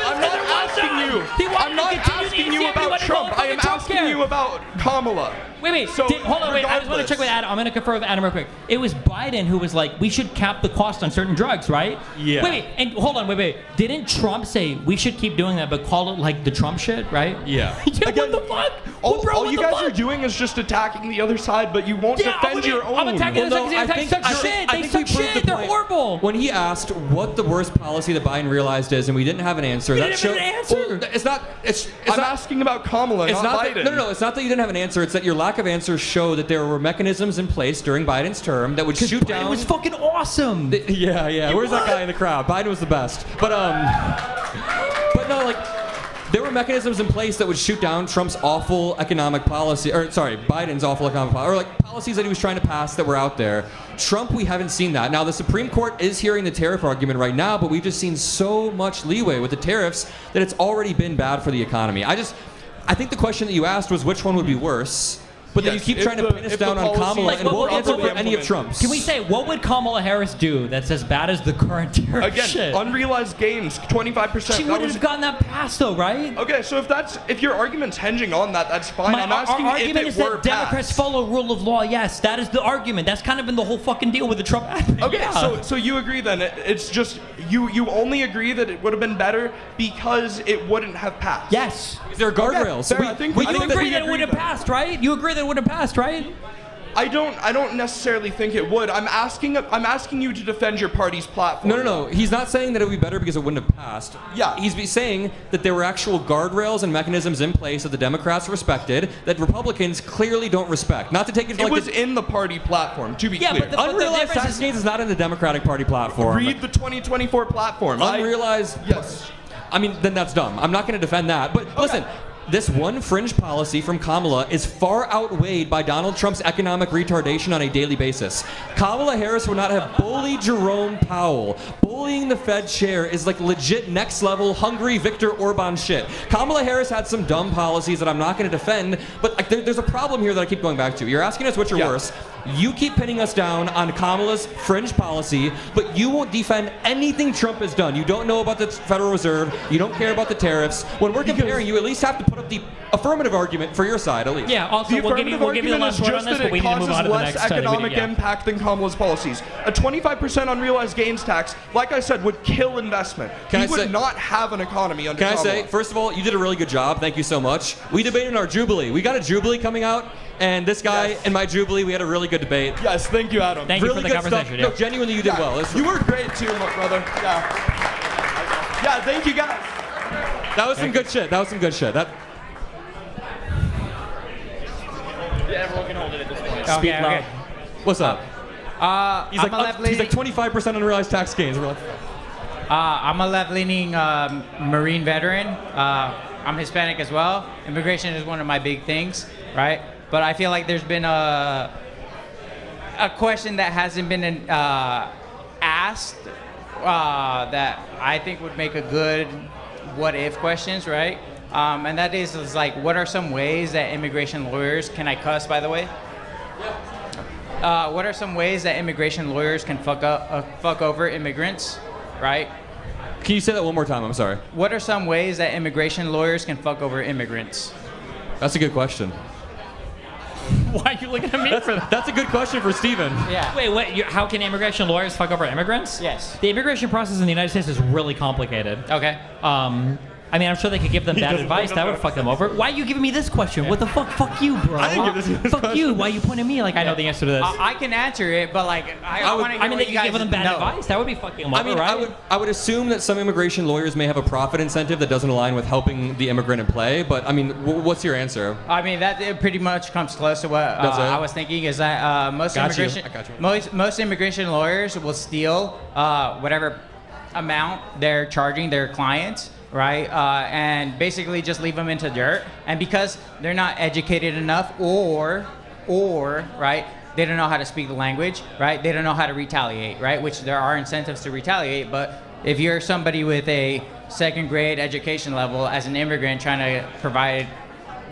S12: asking you about Trump. I am asking you about Kamala.
S13: Wait. Hold on. I just want to check with Adam. I'm going to confer with Adam real quick. It was Biden who was like, we should cap the cost on certain drugs, right?
S2: Yeah.
S13: Wait. And hold on. Wait. Didn't Trump say we should keep doing that, but call it like the Trump shit, right?
S2: Yeah.
S13: What the fuck?
S12: All you guys are doing is just attacking the other side, but you won't defend your own.
S13: I'm attacking the other side. They suck shit. They suck shit. They're horrible.
S2: When he asked what the worst policy that Biden realized is, and we didn't have an answer,
S13: that showed.
S12: I'm asking about Kamala, not Biden.
S2: No. It's not that you didn't have an answer. It's that your lack of answers show that there were mechanisms in place during Biden's term that would shoot down.
S13: It was fucking awesome.
S2: Yeah. Where's that guy in the crowd? Biden was the best. But no, like. There were mechanisms in place that would shoot down Trump's awful economic policy, Biden's awful economic policy, or like policies that he was trying to pass that were out there. Trump, we haven't seen that. Now, the Supreme Court is hearing the tariff argument right now, but we've just seen so much leeway with the tariffs that it's already been bad for the economy. I think the question that you asked was which one would be worse. But then you keep trying to pin us down on Kamala, and we'll answer for any of Trump's.
S13: Can we say, what would Kamala Harris do that's as bad as the current tariff shit?
S12: Unrealized gains, 25%.
S13: She wouldn't have gotten that passed, though, right?
S12: Okay, so if your argument's hinging on that, that's fine. I'm asking
S13: our argument
S12: if
S13: is
S12: it were
S13: that Democrats
S12: passed.
S13: follow rule of law. Yes, that is the argument. That's kind of been the whole fucking deal with the Trump admin.
S12: Okay,
S13: yeah.
S12: so you agree then? It's just you only agree that it would have been better because it wouldn't have passed.
S13: Yes.
S2: Is there guardrails?
S12: Okay,
S13: you agree that it would have passed, right? You agree that it would have passed, right?
S12: I don't necessarily think it would. I'm asking you to defend your party's platform.
S2: No. He's not saying that it would be better because it wouldn't have passed.
S12: Yeah.
S2: He's saying that there were actual guardrails and mechanisms in place that the Democrats respected that Republicans clearly don't respect. Not to take it.
S12: It was in the party platform, to be clear.
S2: But unrealized tax gains is not in the Democratic Party platform.
S12: Read the 2024 platform.
S2: Unrealized.
S12: Yes.
S2: I mean, then that's dumb. I'm not going to defend that. But listen. This one fringe policy from Kamala is far outweighed by Donald Trump's economic retardation on a daily basis. Kamala Harris would not have bullied Jerome Powell. Bullying the Fed chair is like legit next level Hungary Viktor Orban shit. Kamala Harris had some dumb policies that I'm not going to defend, but like, there's a problem here that I keep going back to. You're asking us which are worse. You keep pinning us down on Kamala's fringe policy, but you won't defend anything Trump has done. You don't know about the Federal Reserve. You don't care about the tariffs. When we're comparing, you at least have to put up the affirmative argument for your side, at least.
S13: Yeah, also, we'll give you the last word on this, but we need to move on to the next
S12: less economic impact than Kamala's policies. A 25% unrealized gains tax, like I said, would kill investment. He would not have an economy under Kamala.
S2: Can I say, first of all, you did a really good job. Thank you so much. We debated our Jubilee. We got a Jubilee coming out. And this guy and my Jubilee, we had a really good debate.
S12: Yes, thank you, Adam.
S13: Thank you for the conversation.
S2: No, genuinely, you did well.
S12: You were great too, my brother. Yeah, thank you, guys.
S2: That was some good shit.
S13: Yeah, everyone can hold it at this point. Speak loud.
S2: What's up? He's like 25% unrealized tax gains. We're like,
S14: I'm a left-leaning Marine veteran. I'm Hispanic as well. Immigration is one of my big things, right? But I feel like there's been a a question that hasn't been asked that I think would make a good what if questions, right? And that is like, what are some ways that immigration lawyers, can I cuss, by the way? What are some ways that immigration lawyers can fuck over immigrants, right?
S2: Can you say that one more time? I'm sorry.
S14: What are some ways that immigration lawyers can fuck over immigrants?
S2: That's a good question.
S13: Why are you looking at me for that?
S2: That's a good question for Steven.
S14: Yeah.
S13: Wait, how can immigration lawyers fuck over immigrants?
S14: Yes.
S13: The immigration process in the United States is really complicated.
S14: Okay.
S13: I mean, I'm sure they could give them bad advice. That would fuck them over. Why are you giving me this question? What the fuck? Fuck you, bro.
S2: I didn't give this
S13: Fuck
S2: question.
S13: you. Why are you pointing at me like I know the answer to this?
S14: I can answer it, but like I want to.
S13: I mean, they could give them bad advice. That would be fucking them over,
S2: I mean,
S13: right?
S2: I would assume that some immigration lawyers may have a profit incentive that doesn't align with helping the immigrant in play. But I mean, what's your answer?
S14: I mean, that it pretty much comes close to what I was thinking. Is that most immigration lawyers will steal whatever amount they're charging their clients, right? And basically just leave them into dirt. And because they're not educated enough, or right, they don't know how to speak the language, right? They don't know how to retaliate, right? Which there are incentives to retaliate, but if you're somebody with a second grade education level as an immigrant trying to provide,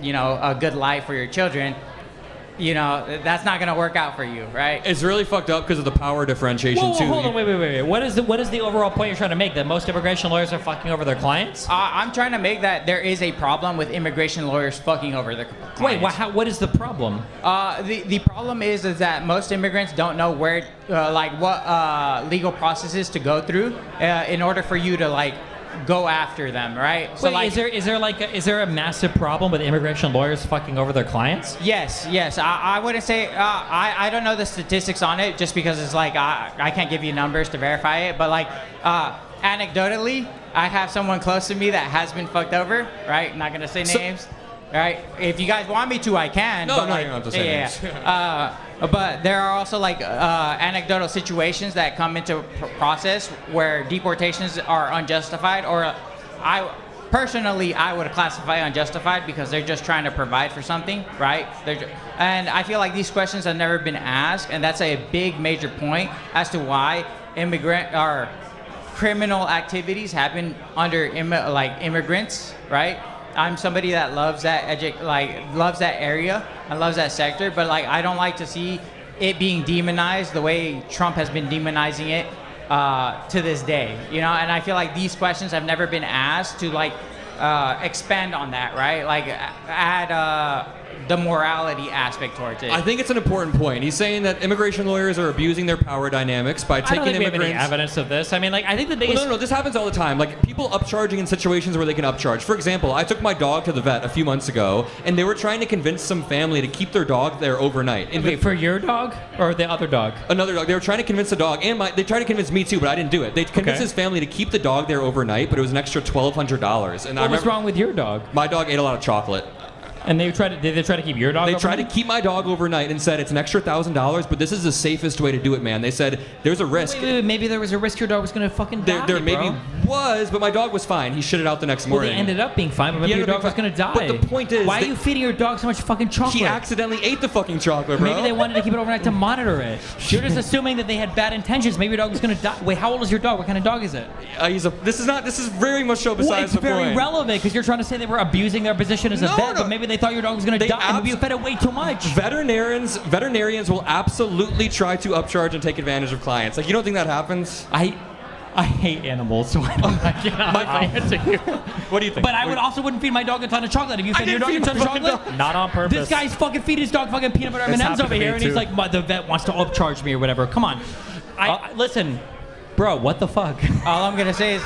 S14: a good life for your children, that's not gonna work out for you, right?
S2: It's really fucked up because of the power differentiation
S13: Whoa,
S2: too.
S13: hold on, wait. What is the overall point you're trying to make? That most immigration lawyers are fucking over their clients?
S14: I'm trying to make that there is a problem with immigration lawyers fucking over their clients.
S13: Wait, what is the problem?
S14: The problem is that most immigrants don't know where, what legal processes to go through in order for you to go after them, right? So
S13: Wait, is there a massive problem with immigration lawyers fucking over their clients?
S14: Yes. I wouldn't say I don't know the statistics on it, just because it's I can't give you numbers to verify it, but anecdotally, I have someone close to me that has been fucked over, right? Not gonna say names, right? If you guys want me to, I can.
S2: No, you don't have to say names.
S14: But there are also anecdotal situations that come into process where deportations are unjustified, or I would classify unjustified because they're just trying to provide for something, right? And I feel like these questions have never been asked, and that's a big major point as to why criminal activities happen under immigrants, right? I'm somebody that loves that loves that area and loves that sector, but I don't like to see it being demonized the way Trump has been demonizing it to this day, And I feel like these questions have never been asked to expand on that, right? Add the morality aspect towards it.
S2: I think it's an important point. He's saying that immigration lawyers are abusing their power dynamics by taking
S13: I don't think
S2: immigrants.
S13: we have any evidence of this. I mean, I think the biggest.
S2: No, this happens all the time. People upcharging in situations where they can upcharge. For example, I took my dog to the vet a few months ago, and they were trying to convince some family to keep their dog there overnight.
S13: Wait, for your dog or the other dog?
S2: Another dog. They were trying to convince the dog, and they tried to convince me too, but I didn't do it. They convinced his family to keep the dog there overnight, but it was an extra $1,200. And
S13: What was wrong with your dog?
S2: My dog ate a lot of chocolate.
S13: And did they try to keep your dog
S2: They
S13: overnight?
S2: tried to keep my dog overnight and said it's an extra $1,000, but this is the safest way to do it, man. They said there's a risk.
S13: Wait, maybe there was a risk your dog was going to fucking die,
S2: There maybe
S13: bro.
S2: was, but my dog was fine. He shit it out the next
S13: Well,
S2: morning.
S13: they ended up being fine, but maybe your dog was going to die.
S2: But the point is,
S13: why are you feeding your dog so much fucking chocolate?
S2: He accidentally ate the fucking chocolate, bro.
S13: Maybe they wanted to keep it overnight to monitor it. You're just assuming that they had bad intentions. Maybe your dog was going to die. Wait, how old is your dog? What kind of dog is it?
S2: This is very much so besides
S13: It's
S2: the point.
S13: very relevant because you're trying to say they were abusing their position as a vet, but maybe they thought your dog was going to die and maybe you fed it way too much.
S2: Veterinarians will absolutely try to upcharge and take advantage of clients. You don't think that happens?
S13: I hate animals, so I cannot answer you.
S2: What do you think?
S13: But I wouldn't feed my dog a ton of chocolate. Have you fed your dog a ton of chocolate?
S1: Not on purpose.
S13: This guy's fucking feeding his dog fucking peanut butter
S1: It's
S13: M&Ms over
S1: happened to
S13: here,
S1: me
S13: and he's
S1: too.
S13: like, the vet wants to upcharge me or whatever. Come on. Listen, bro, what the fuck?
S14: All I'm gonna say is.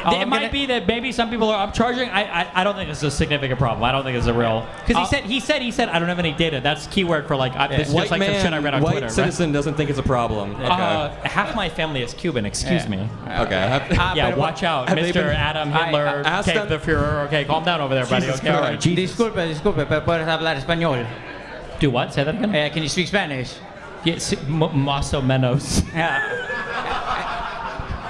S13: It might be that maybe some people are upcharging. I don't think it's a significant problem. I don't think it's a real. Because he said I don't have any data. That's keyword for this is just some shit I read on Twitter.
S2: White citizen doesn't think it's a problem. Okay.
S13: Half my family is Cuban. Excuse me.
S2: Okay.
S13: Yeah, watch out, Mr. Adam Hitler, Cave the Führer. Okay, calm down over there, buddy.
S2: Jesus
S13: Okay, all right.
S14: Disculpe, pero puedes hablar español.
S13: Do what? Say that again.
S14: Can you speak Spanish?
S13: Yes, más o menos.
S14: Yeah.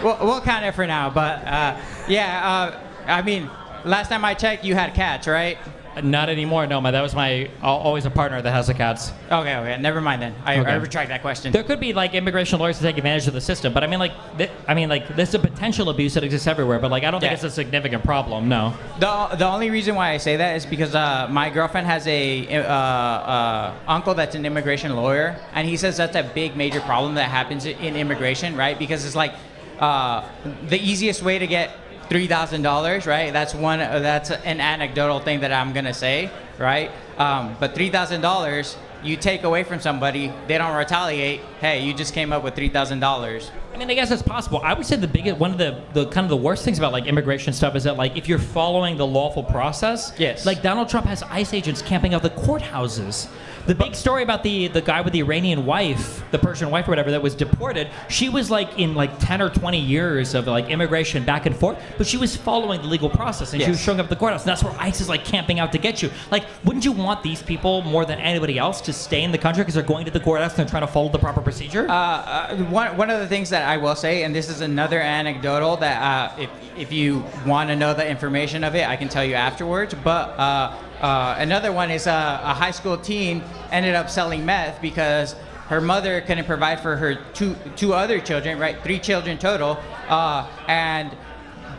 S14: We'll count it for now, but I mean, last time I checked, you had cats, right?
S4: Not anymore. No, that was my always a partner that has the cats.
S14: Okay, never mind then. I retract that question.
S4: There could be like immigration lawyers to take advantage of the system, but I mean, there's a potential abuse that exists everywhere, but like I don't think it's a significant problem. No.
S14: The only reason why I say that is because my girlfriend has a uncle that's an immigration lawyer, and he says that's a big major problem that happens in immigration, right? Because it's like the easiest way to get $3,000, right? That's an anecdotal thing that I'm gonna say, right? But $3,000 you take away from somebody, they don't retaliate. Hey, you just came up with $3,000.
S4: I mean, I guess it's possible. I would say one of the kind of the worst things about like immigration stuff is that like if you're following the lawful process,
S14: yes.
S4: Like Donald Trump has ICE agents camping out the courthouses. The big story about the guy with the Iranian wife, the Persian wife or whatever, that was deported, she was like in like 10 or 20 years of like immigration back and forth, but she was following the legal process and she was showing up at the courthouse. And that's where ICE is like camping out to get you. Like, wouldn't you want these people more than anybody else to stay in the country because they're going to the courthouse and they're trying to follow the proper procedure?
S14: One of the things that I will say, and this is another anecdotal that if you want to know the information of it, I can tell you afterwards, but another one is a high school teen ended up selling meth because her mother couldn't provide for her two other children, right? 3 children total, and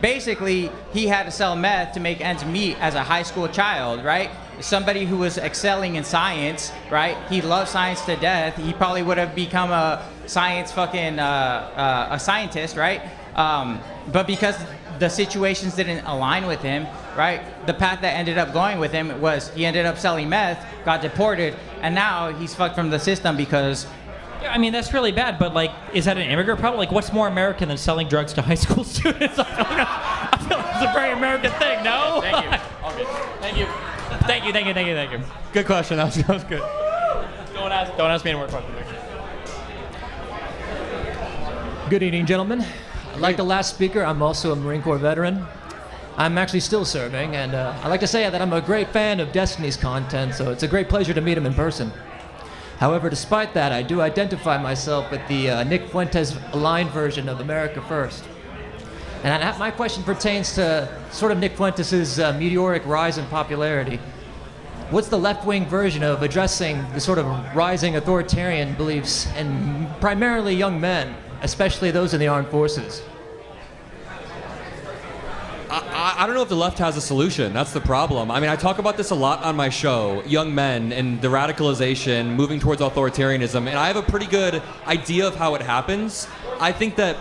S14: basically he had to sell meth to make ends meet as a high school child, right? Somebody who was excelling in science, right? He loved science to death. He probably would have become a science a scientist, right? But because the situations didn't align with him, right? The path that ended up going with him was he ended up selling meth, got deported, and now he's fucked from the system because...
S4: Yeah, I mean, that's really bad, but like, is that an immigrant problem? Like, what's more American than selling drugs to high school students? I feel like it's a very American thing, no?
S2: Thank you.
S4: All good. Thank you. Thank you.
S2: Good question. That was good.
S4: Don't ask me any more questions.
S15: Good evening, gentlemen. Like the last speaker, I'm also a Marine Corps veteran. I'm actually still serving, and I like to say that I'm a great fan of Destiny's content, so it's a great pleasure to meet him in person. However, despite that, I do identify myself with the Nick Fuentes aligned version of America First. And my question pertains to sort of Nick Fuentes' meteoric rise in popularity. What's the left-wing version of addressing the sort of rising authoritarian beliefs in primarily young men, especially those in the armed forces?
S2: I don't know if the left has a solution. That's the problem. I mean, I talk about this a lot on my show, young men and the radicalization, moving towards authoritarianism, and I have a pretty good idea of how it happens. I think that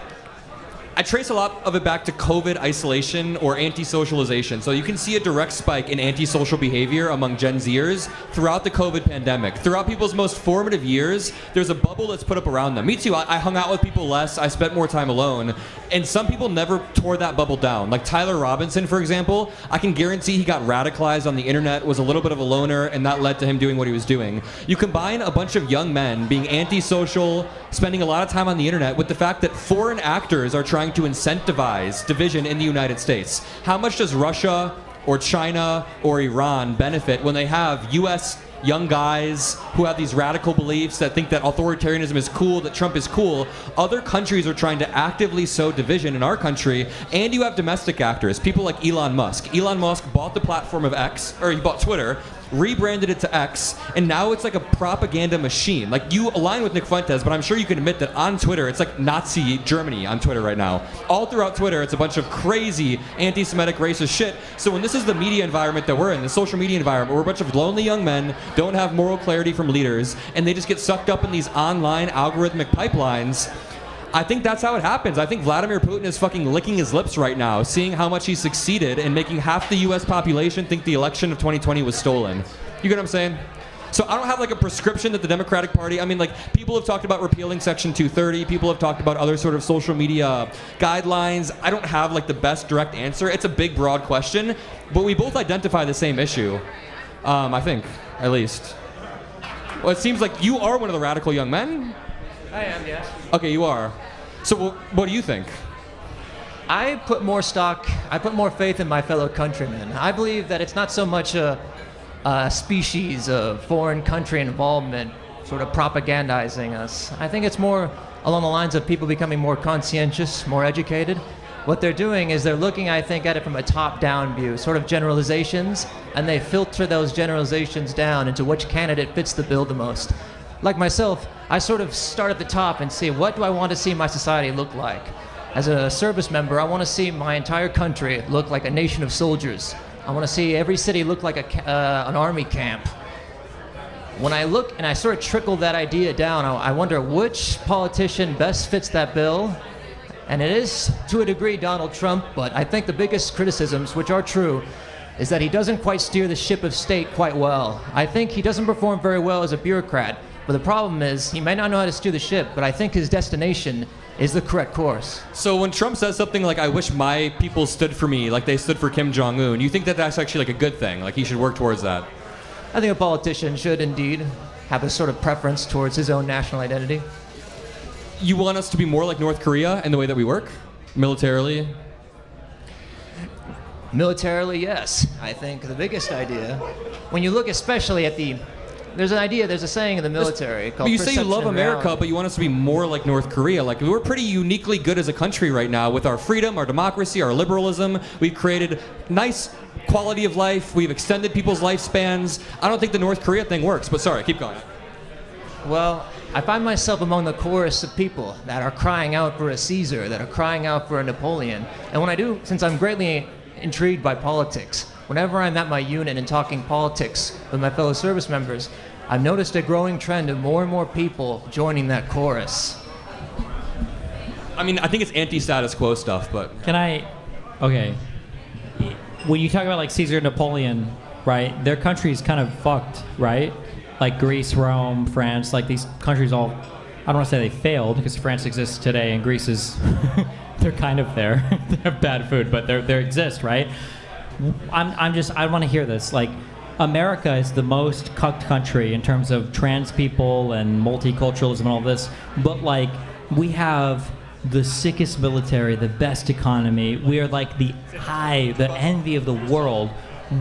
S2: I trace a lot of it back to COVID isolation or anti-socialization. So you can see a direct spike in antisocial behavior among Gen Zers throughout the COVID pandemic. Throughout people's most formative years, there's a bubble that's put up around them. Me too. I hung out with people less. I spent more time alone. And some people never tore that bubble down. Like Tyler Robinson, for example, I can guarantee he got radicalized on the internet, was a little bit of a loner, and that led to him doing what he was doing. You combine a bunch of young men being antisocial, spending a lot of time on the internet, with the fact that foreign actors are trying to incentivize division in the United States. How much does Russia or China or Iran benefit when they have U.S. young guys who have these radical beliefs that think that authoritarianism is cool, that Trump is cool? Other countries are trying to actively sow division in our country, and you have domestic actors, people like Elon Musk. Elon Musk bought the platform of X, or he bought Twitter, rebranded it to X, and now it's like a propaganda machine. Like, you align with Nick Fuentes, but I'm sure you can admit that on Twitter, it's like Nazi Germany on Twitter right now. All throughout Twitter, it's a bunch of crazy anti-Semitic racist shit. So when this is the media environment that we're in, the social media environment, we're a bunch of lonely young men, don't have moral clarity from leaders, and they just get sucked up in these online algorithmic pipelines. I think that's how it happens. I think Vladimir Putin is fucking licking his lips right now, seeing how much he succeeded in making half the US population think the election of 2020 was stolen. You get what I'm saying? So I don't have like a prescription that the Democratic Party, I mean, like, people have talked about repealing Section 230, people have talked about other sort of social media guidelines. I don't have like the best direct answer. It's a big, broad question, but we both identify the same issue, I think, at least. Well, it seems like you are one of the radical young men.
S15: I am, yes.
S2: Okay, you are. So what do you think?
S15: I put more faith in my fellow countrymen. I believe that it's not so much a species of foreign country involvement sort of propagandizing us. I think it's more along the lines of people becoming more conscientious, more educated, What they're doing is they're looking, I think, at it from a top-down view, sort of generalizations, and they filter those generalizations down into which candidate fits the bill the most. Like myself, I sort of start at the top and see, what do I want to see my society look like? As a service member, I want to see my entire country look like a nation of soldiers. I want to see every city look like an army camp. When I look and I sort of trickle that idea down, I wonder which politician best fits that bill. And it is, to a degree, Donald Trump, but I think the biggest criticisms, which are true, is that he doesn't quite steer the ship of state quite well. I think he doesn't perform very well as a bureaucrat, but the problem is he may not know how to steer the ship, but I think his destination is the correct course.
S2: So when Trump says something like, I wish my people stood for me, like they stood for Kim Jong-un, you think that that's actually like a good thing? Like he should work towards that?
S15: I think a politician should indeed have a sort of preference towards his own national identity.
S2: You want us to be more like North Korea in the way that we work? Militarily?
S15: Militarily, yes. I think the biggest idea, when you look especially at there's a saying in the military called
S2: But you say you love
S15: perception and
S2: America,
S15: reality.
S2: but you want us to be more like North Korea. Like we're pretty uniquely good as a country right now with our freedom, our democracy, our liberalism. We've created nice quality of life. We've extended people's lifespans. I don't think the North Korea thing works, but sorry, keep going.
S15: Well, I find myself among the chorus of people that are crying out for a Caesar, that are crying out for a Napoleon. And when I do, since I'm greatly intrigued by politics, whenever I'm at my unit and talking politics with my fellow service members, I've noticed a growing trend of more and more people joining that chorus.
S2: I mean, I think it's anti-status quo stuff, but...
S13: Okay. When you talk about like Caesar and Napoleon, right, their country's kind of fucked, right? Like Greece, Rome, France, like these countries all, I don't want to say they failed because France exists today and Greece is, they're kind of there. They have bad food, but they exist, right? I want to hear this. Like, America is the most cucked country in terms of trans people and multiculturalism and all this, but like, we have the sickest military, the best economy. We are like the envy of the world.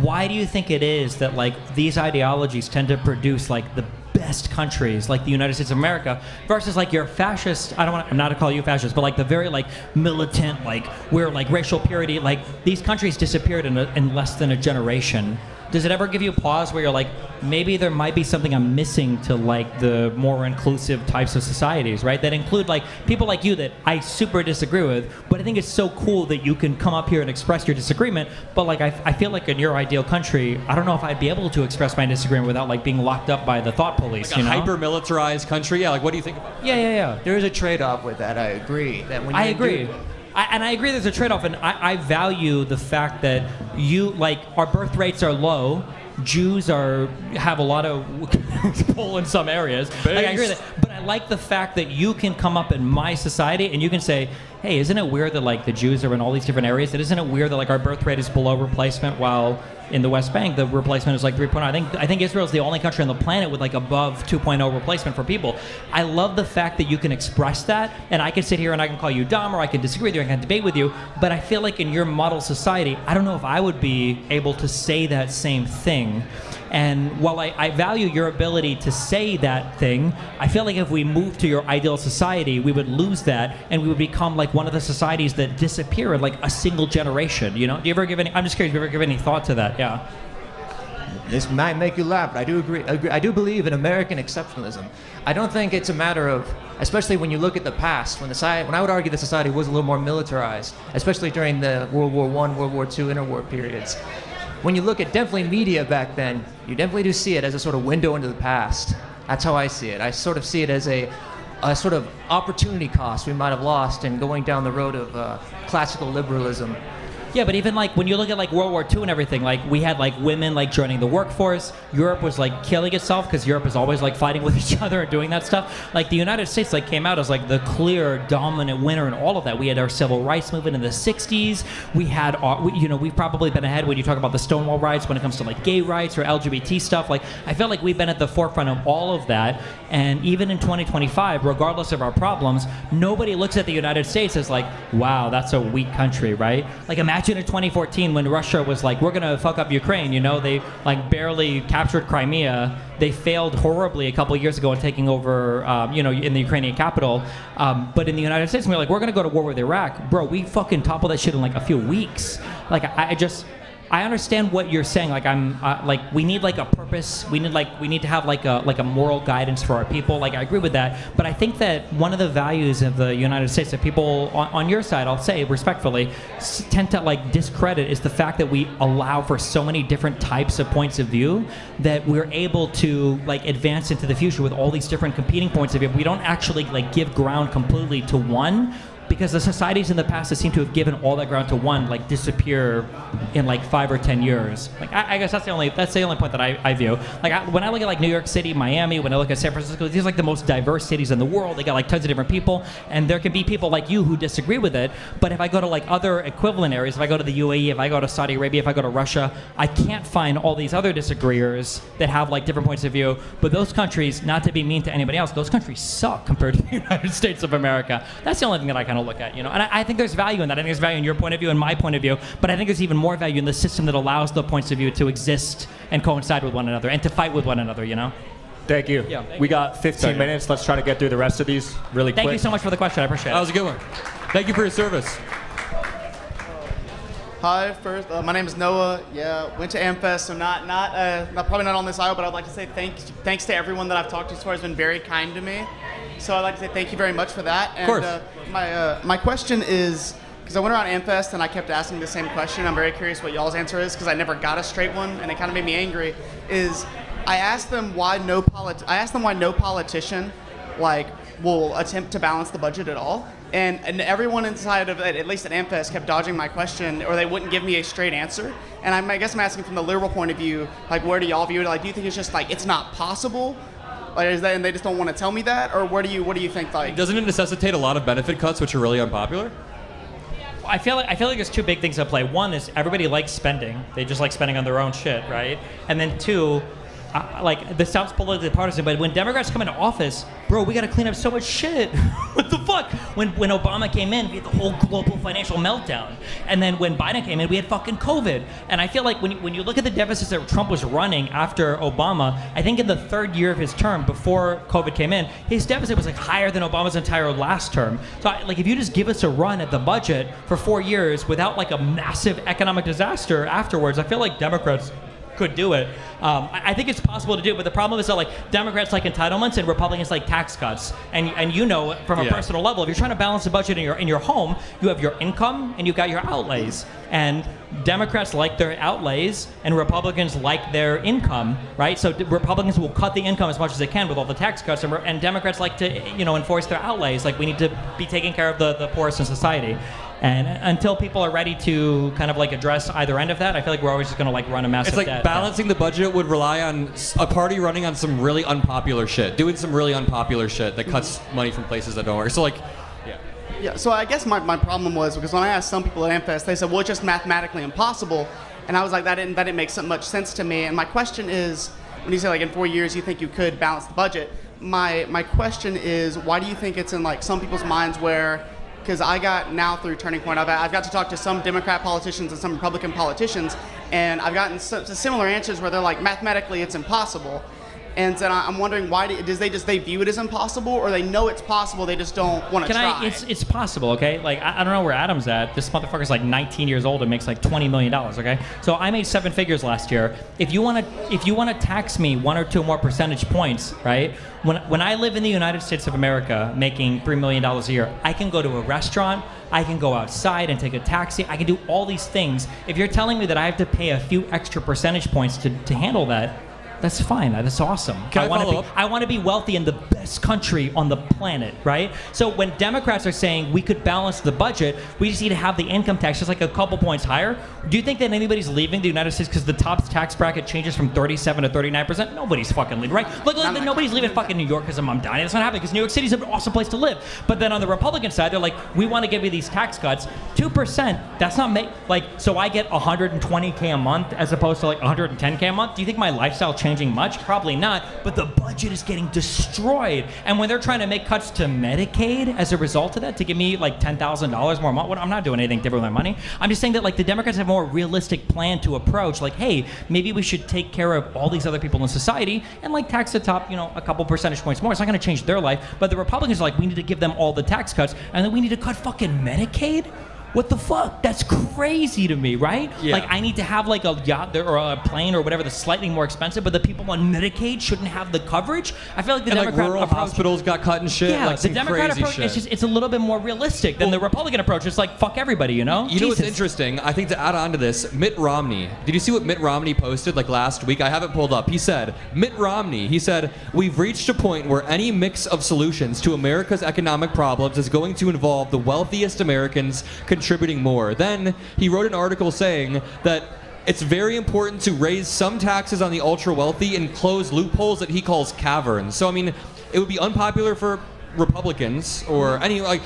S13: Why do you think it is that like these ideologies tend to produce like the best countries like the United States of America versus like your fascist, I'm not to call you fascist, but like the very like militant, like we're like racial purity, like these countries disappeared in less than a generation. Does it ever give you pause where you're like, maybe there might be something I'm missing to like the more inclusive types of societies, right? That include like people like you that I super disagree with, but I think it's so cool that you can come up here and express your disagreement. But like I feel like in your ideal country, I don't know if I'd be able to express my disagreement without like being locked up by the thought police.
S2: Like a hyper-militarized country? Yeah, like what do you think about that?
S13: Yeah.
S15: There is a trade-off with that, I agree. That when
S13: I agree. I agree there's a trade-off, and I value the fact that you, like, our birth rates are low. Jews have a lot of pull in some areas. Like, I agree with that. But I like the fact that you can come up in my society and you can say, hey, isn't it weird that, like, the Jews are in all these different areas? Isn't it weird that, like, our birth rate is below replacement while in the West Bank the replacement is like 3.0? I think Israel is the only country on the planet with like above 2.0 replacement for people. I love the fact that you can express that, and I can sit here and I can call you dumb, or I can disagree with you, I can debate with you, but I feel like in your model society, I don't know if I would be able to say that same thing. And while I value your ability to say that thing, I feel like if we moved to your ideal society, we would lose that, and we would become like one of the societies that disappear in like a single generation. You know? Do you ever give any? I'm just curious. Do you ever give any thought to that? Yeah.
S15: This might make you laugh, but I do agree. I do believe in American exceptionalism. I don't think it's a matter of, especially when you look at the past, when I would argue that society was a little more militarized, especially during the World War I, World War II interwar periods. When you look at definitely media back then, you definitely do see it as a sort of window into the past. That's how I see it. I sort of see it as a sort of opportunity cost we might have lost in going down the road of classical liberalism.
S13: Yeah, but even like when you look at like World War II and everything, like we had like women like joining the workforce. Europe was like killing itself because Europe is always like fighting with each other and doing that stuff. Like the United States like came out as like the clear dominant winner in all of that. We had our civil rights movement in the 60s. We had we've probably been ahead when you talk about the Stonewall riots when it comes to like gay rights or LGBT stuff. Like I feel like we've been at the forefront of all of that. And even in 2025, regardless of our problems, nobody looks at the United States as like, wow, that's a weak country, right? Like imagine Imagine in 2014 when Russia was like, we're gonna fuck up Ukraine. You know, they like barely captured Crimea. They failed horribly a couple years ago in taking over, in the Ukrainian capital. But in the United States, we were like, we're gonna go to war with Iraq, bro. We fucking toppled that shit in like a few weeks. Like I understand what you're saying. Like we need like a purpose. We need to have like a moral guidance for our people. Like I agree with that. But I think that one of the values of the United States that people on your side, I'll say respectfully, tend to like discredit is the fact that we allow for so many different types of points of view that we're able to like advance into the future with all these different competing points of view. We don't actually like give ground completely to one. Because the societies in the past that seem to have given all that ground to one, like disappear in like 5 or 10 years. Like I guess that's the only point that I view. Like when I look at like New York City, Miami, when I look at San Francisco, these are like the most diverse cities in the world. They got like tons of different people, and there can be people like you who disagree with it. But if I go to like other equivalent areas, if I go to the UAE, if I go to Saudi Arabia, if I go to Russia, I can't find all these other disagreeers that have like different points of view. But those countries, not to be mean to anybody else, those countries suck compared to the United States of America. That's the only thing that I kind of look at, and I think there's value in that. I think there's value in your point of view and my point of view, but I think there's even more value in the system that allows the points of view to exist and coincide with one another and to fight with one another,
S1: Thank you.
S13: Yeah.
S1: We got 15 minutes. Let's try to get through the rest of these really quick.
S13: Thank you so much for the question. I appreciate it.
S2: That was a good one. Thank you for your service.
S16: Hi, first, my name is Noah. Yeah, went to AmFest, so not probably not on this aisle, but I'd like to say thanks to everyone that I've talked to so far has been very kind to me. So I'd like to say thank you very much for that. And,
S2: of course.
S16: My question is, because I went around AmFest and I kept asking the same question. I'm very curious what y'all's answer is because I never got a straight one, and it kind of made me angry. I asked them why no politician will attempt to balance the budget at all. And everyone inside of it, at least at AmFest, kept dodging my question, or they wouldn't give me a straight answer. And I guess I'm asking from the liberal point of view, like, where do y'all view it? Like, do you think it's just like it's not possible, and they just don't want to tell me that, or what do you think? Like,
S2: doesn't it necessitate a lot of benefit cuts, which are really unpopular?
S13: I feel like there's two big things at play. One is everybody likes spending; they just like spending on their own shit, right? And then two. This sounds politically partisan, but when Democrats come into office, bro, we got to clean up so much shit. What the fuck? When Obama came in, we had the whole global financial meltdown. And then when Biden came in, we had fucking COVID. And I feel like when you look at the deficits that Trump was running after Obama, I think in the third year of his term, before COVID came in, his deficit was like higher than Obama's entire last term. So if you just give us a run at the budget for 4 years without like a massive economic disaster afterwards, I feel like Democrats could do it. I think it's possible to do it, but the problem is that like Democrats like entitlements and Republicans like tax cuts. And from a personal level, if you're trying to balance the budget in your home, you have your income and you've got your outlays. And Democrats like their outlays and Republicans like their income, right? So Republicans will cut the income as much as they can with all the tax cuts, and Democrats like to enforce their outlays. Like we need to be taking care of the poorest in society. And until people are ready to kind of like address either end of that, I feel like we're always just going to like run a massive
S2: debt. It's like balancing the budget would rely on a party running on some really unpopular shit, doing some really unpopular shit that cuts money from places that don't work. So
S16: yeah. So I guess my problem was because when I asked some people at AmFest, they said, well, it's just mathematically impossible. And I was like, that didn't make so much sense to me. And my question is, when you say like in 4 years you think you could balance the budget, my question is, why do you think it's in like some people's minds where, because I got now through Turning Point, I've got to talk to some Democrat politicians and some Republican politicians, and I've gotten similar answers where they're like, mathematically it's impossible. And so I'm wondering why they view it as impossible, or they know it's possible, they just don't want to try.
S13: It's possible, okay? Like I don't know where Adam's at. This motherfucker's like 19 years old and makes like $20 million, okay? So I made 7 figures last year. If you want to tax me 1 or 2 more percentage points, right? When I live in the United States of America making $3 million a year, I can go to a restaurant, I can go outside and take a taxi, I can do all these things. If you're telling me that I have to pay a few extra percentage points to handle that, that's fine. That's awesome.
S2: Can I follow up?
S13: I want to be wealthy in the best country on the planet, right? So when Democrats are saying we could balance the budget, we just need to have the income tax just like a couple points higher. Do you think that anybody's leaving the United States because the top tax bracket changes from 37 to 39%? Nobody's fucking leaving, right? Look, nobody's leaving fucking New York because of mom dying. That's not happening because New York City's an awesome place to live. But then on the Republican side, they're like, we want to give you these tax cuts. 2%, that's not so I get $120K a month as opposed to like $110K a month. Do you think my lifestyle changing much? Probably not, but the budget is getting destroyed destroyed. And when they're trying to make cuts to Medicaid as a result of that, to give me like $10,000 more a month, I'm not doing anything different with my money. I'm just saying that like the Democrats have a more realistic plan to approach. Like, hey, maybe we should take care of all these other people in society and like tax the top, a couple percentage points more. It's not going to change their life. But the Republicans are like, we need to give them all the tax cuts, and then we need to cut fucking Medicaid? What the fuck? That's crazy to me, right?
S2: Yeah.
S13: Like, I need to have like a yacht or a plane or whatever that's slightly more expensive, but the people on Medicaid shouldn't have the coverage. I feel like the Democrat
S2: rural
S13: approach,
S2: hospitals got cut and shit.
S13: yeah,
S2: like
S13: the
S2: some
S13: Democrat
S2: crazy
S13: approach
S2: shit.
S13: it's a little bit more realistic than the Republican approach. It's like fuck everybody,
S2: You know what's
S13: Jesus.
S2: interesting? I think to add on to this, Mitt Romney. Did you see what Mitt Romney posted like last week? I have it pulled up. He said, he said, we've reached a point where any mix of solutions to America's economic problems is going to involve the wealthiest Americans contributing more. Then he wrote an article saying that it's very important to raise some taxes on the ultra wealthy and close loopholes that he calls caverns. So, I mean, it would be unpopular for Republicans or any, like,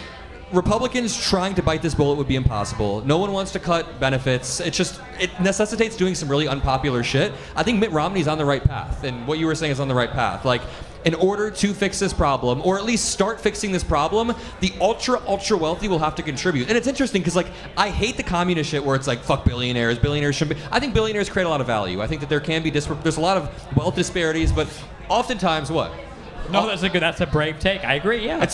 S2: Republicans trying to bite this bullet would be impossible. No one wants to cut benefits. It necessitates doing some really unpopular shit. I think Mitt Romney's on the right path, and what you were saying is on the right path. Like, in order to fix this problem, or at least start fixing this problem, the ultra wealthy will have to contribute. And it's interesting because, like, I hate the communist shit where it's like, fuck billionaires. Billionaires shouldn't be. I think billionaires create a lot of value. I think that there can be there's a lot of wealth disparities, but oftentimes what?
S13: No, that's a brave take. I agree. Yeah.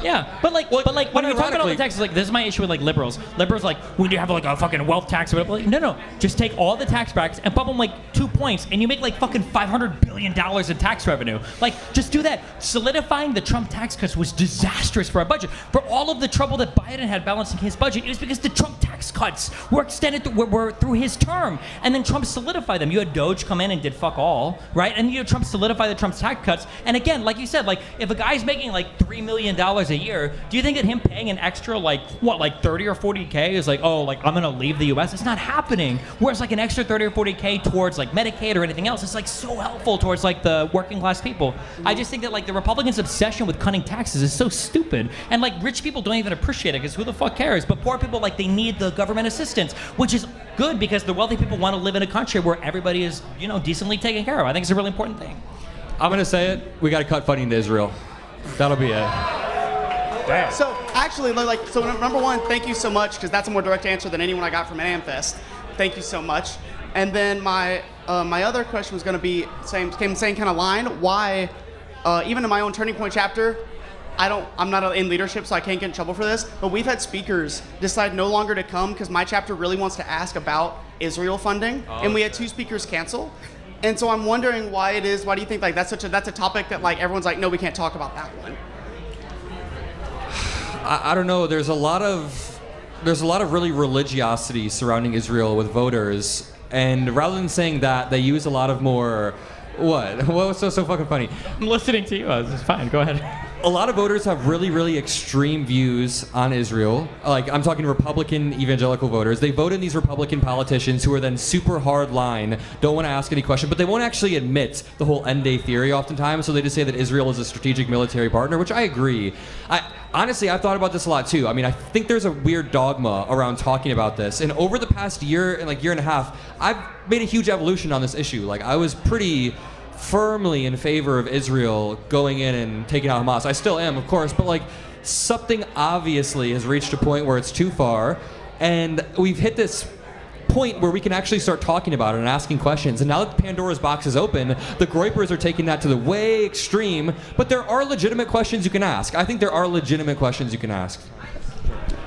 S13: Yeah, but when we talk about all the taxes, like this is my issue with like liberals. Liberals like we need to have like a fucking wealth tax. Or whatever. Like, no, just take all the tax brackets and bump them like 2 points, and you make like fucking $500 billion in tax revenue. Like, just do that. Solidifying the Trump tax cuts was disastrous for our budget. For all of the trouble that Biden had balancing his budget, it was because the Trump tax cuts were extended were through his term, and then Trump solidified them. You had Doge come in and did fuck all, right? And you had Trump solidify the Trump tax cuts, and again, like you said, like if a guy's making like $3 million a year, do you think that him paying an extra like 30 or 40K is like, oh, like I'm gonna leave the US? It's not happening. Whereas like an extra 30 or 40K towards like Medicaid or anything else, it's like so helpful towards like the working class people. I just think that like the Republicans' obsession with cutting taxes is so stupid, and like rich people don't even appreciate it because who the fuck cares? But poor people, like, they need the government assistance, which is good because the wealthy people want to live in a country where everybody is, decently taken care of. I think it's a really important thing.
S2: I'm gonna say it. We got to cut funding to Israel. That'll be it.
S16: Damn. So actually, number one, thank you so much, because that's a more direct answer than anyone I got from Amfest. Thank you so much. And then my other question was going to be same kind of line. Why, even in my own Turning Point chapter, I'm not in leadership, so I can't get in trouble for this, but we've had speakers decide no longer to come because my chapter really wants to ask about Israel funding, and we had 2 speakers cancel. And so I'm wondering why it is. Why do you think like that's a topic that like everyone's like, no, we can't talk about that one?
S2: I don't know. There's a lot of really religiosity surrounding Israel with voters, and rather than saying that, they use a lot of more. What was so fucking funny?
S13: I'm listening to you. It's fine. Go ahead.
S2: A lot of voters have really, really extreme views on Israel. Like, I'm talking Republican evangelical voters. They vote in these Republican politicians who are then super hard line, don't want to ask any question, but they won't actually admit the whole end day theory oftentimes, so they just say that Israel is a strategic military partner, which I agree. Honestly, I've thought about this a lot too. I mean, I think there's a weird dogma around talking about this, and over the past year and a half, I've made a huge evolution on this issue. Like, I was pretty firmly in favor of Israel going in and taking out Hamas. I still am, of course, but like something obviously has reached a point where it's too far, and we've hit this point where we can actually start talking about it and asking questions. And now that Pandora's box is open, the Groypers are taking that to the way extreme, but there are legitimate questions you can ask. I think there are legitimate questions you can ask.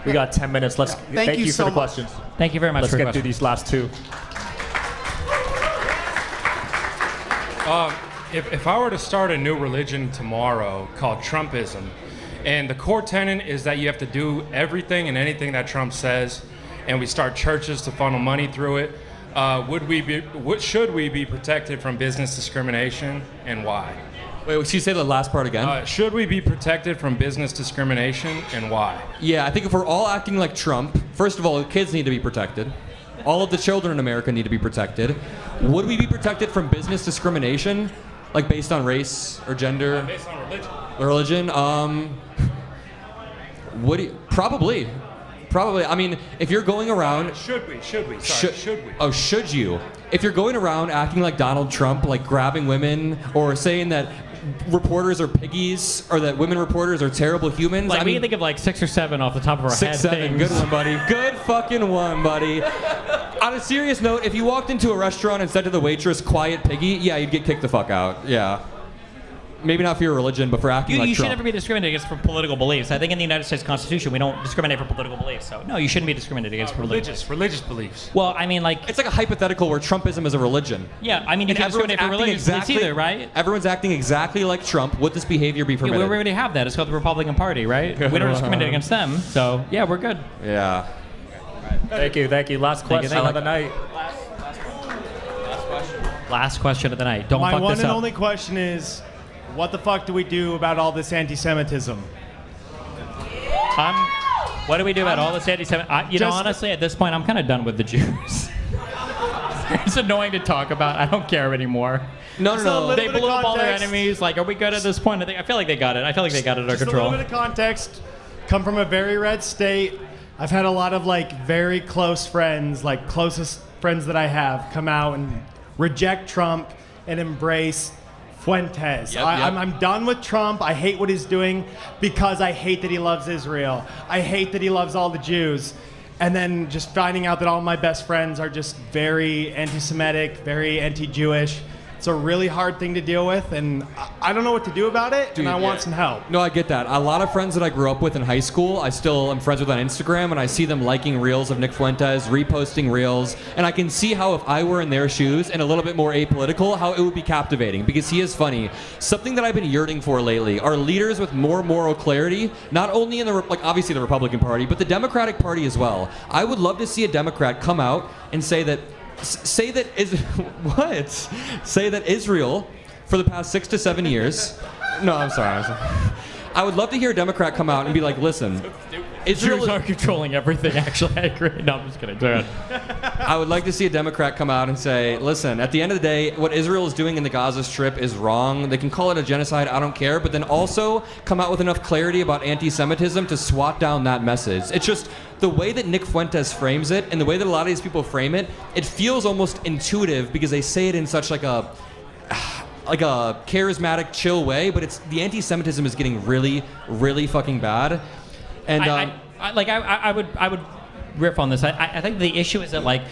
S1: We got 10 minutes. Thank you
S16: so
S1: for the
S16: much.
S1: questions.
S13: Thank you very much.
S1: Let's get through these last 2.
S5: If I were to start a new religion tomorrow called Trumpism, and the core tenet is that you have to do everything and anything that Trump says, and we start churches to funnel money through it, should we be protected from business discrimination, and why?
S2: Wait, would you say the last part again?
S5: Should we be protected from business discrimination, and why?
S2: Yeah, I think if we're all acting like Trump, first of all, the kids need to be protected. All of the children in America need to be protected. Would we be protected from business discrimination, like based on race or gender?
S5: Based on religion.
S2: Probably. I mean, if you're going around...
S5: Should we? Should we?
S2: Oh, should you? If you're going around acting like Donald Trump, like grabbing women, or saying that reporters are piggies or that women reporters are terrible humans.
S4: Like,
S2: I
S4: we
S2: mean,
S4: can think of like 6 or 7 off the top of our head.
S2: 6-7. Good one, buddy. Good fucking one, buddy. On a serious note, if you walked into a restaurant and said to the waitress, "Quiet piggy," yeah, you'd get kicked the fuck out. Yeah. Maybe not for your religion, but for acting like
S4: You should
S2: Trump.
S4: never be discriminated against for political beliefs. I think in the United States Constitution, we don't discriminate for political beliefs. So, no, you shouldn't be discriminated against for political beliefs.
S5: Religious beliefs.
S4: Well, I mean, like...
S2: It's like a hypothetical where Trumpism is a religion.
S4: Yeah, I mean, you
S2: And
S4: can't
S2: everyone's
S4: discriminate for
S2: acting
S4: religious beliefs either, right?
S2: Everyone's acting exactly like Trump. Would this behavior be
S4: Yeah,
S2: permitted?
S4: we already have that. It's called the Republican Party, right? We don't discriminate against them. So, yeah, we're good.
S2: Yeah.
S1: Thank you. Last question of the night.
S4: Last question of the night. Don't
S17: My
S4: fuck
S17: one
S4: this
S17: and
S4: up.
S17: only question is, what the fuck do we do about all this anti-Semitism?
S4: What do we do about all this anti-Semitism? You know,
S17: Just-
S4: honestly, at this point, I'm kind of done with the Jews. It's annoying to talk about. I don't care anymore.
S2: No.
S4: They
S17: bit of
S4: blew up all their
S17: context.
S4: enemies. Like, are we good at this point? I feel like they got it. I feel like they got it under
S17: Just
S4: control.
S17: a little bit of context. Come from a very red state. I've had a lot of like very close friends, like closest friends that I have, come out and reject Trump and embrace Fuentes.
S2: Yep.
S17: I'm done with Trump. I hate what he's doing because I hate that he loves Israel. I hate that he loves all the Jews. And then just finding out that all my best friends are just very anti-Semitic, very anti-Jewish. It's a really hard thing to deal with, and I don't know what to do about it, and I want some help.
S2: No, I get that. A lot of friends that I grew up with in high school, I still am friends with on Instagram, and I see them liking reels of Nick Fuentes, reposting reels, and I can see how if I were in their shoes and a little bit more apolitical, how it would be captivating, because he is funny. Something that I've been yearning for lately are leaders with more moral clarity, not only in the, obviously the Republican Party, but the Democratic Party as well. I would love to see a Democrat come out and say that Israel for the past 6 to 7 years. No, I'm sorry. I would love to hear a Democrat come out and be like, listen, Israel
S4: Jews are controlling everything, actually. I agree. No, I'm just kidding. Go ahead.
S2: I would like to see a Democrat come out and say, listen, at the end of the day, what Israel is doing in the Gaza Strip is wrong. They can call it a genocide, I don't care, but then also come out with enough clarity about anti-Semitism to swat down that message. It's just the way that Nick Fuentes frames it and the way that a lot of these people frame it, it feels almost intuitive because they say it in such like a charismatic, chill way, but it's the anti-Semitism is getting really, really fucking bad. And
S4: I would riff on this. I think the issue is that like,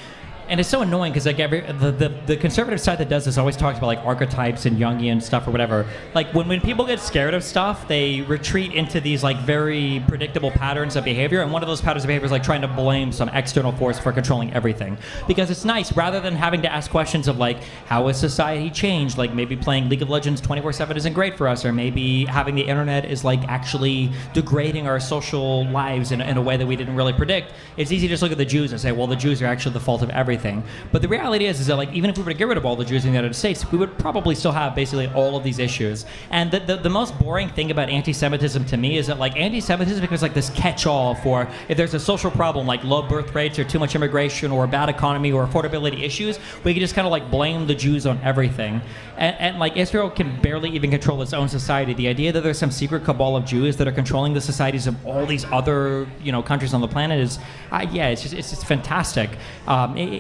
S4: and it's so annoying because like the conservative side that does this always talks about like archetypes and Jungian stuff or whatever. Like when people get scared of stuff, they retreat into these like very predictable patterns of behavior, and one of those patterns of behavior is like trying to blame some external force for controlling everything. Because it's nice rather than having to ask questions of like how has society changed? Like maybe playing League of Legends 24/7 isn't great for us, or maybe having the internet is like actually degrading our social lives in a way that we didn't really predict. It's easy to just look at the Jews and say, well, the Jews are actually the fault of everything. But the reality is that like even if we were to get rid of all the Jews in the United States, we would probably still have basically all of these issues. And the most boring thing about anti-Semitism to me is that like anti-Semitism becomes like this catch-all for if there's a social problem like low birth rates or too much immigration or a bad economy or affordability issues, we can just kind of like blame the Jews on everything. And like Israel can barely even control its own society. The idea that there's some secret cabal of Jews that are controlling the societies of all these other countries on the planet is it's just fantastic.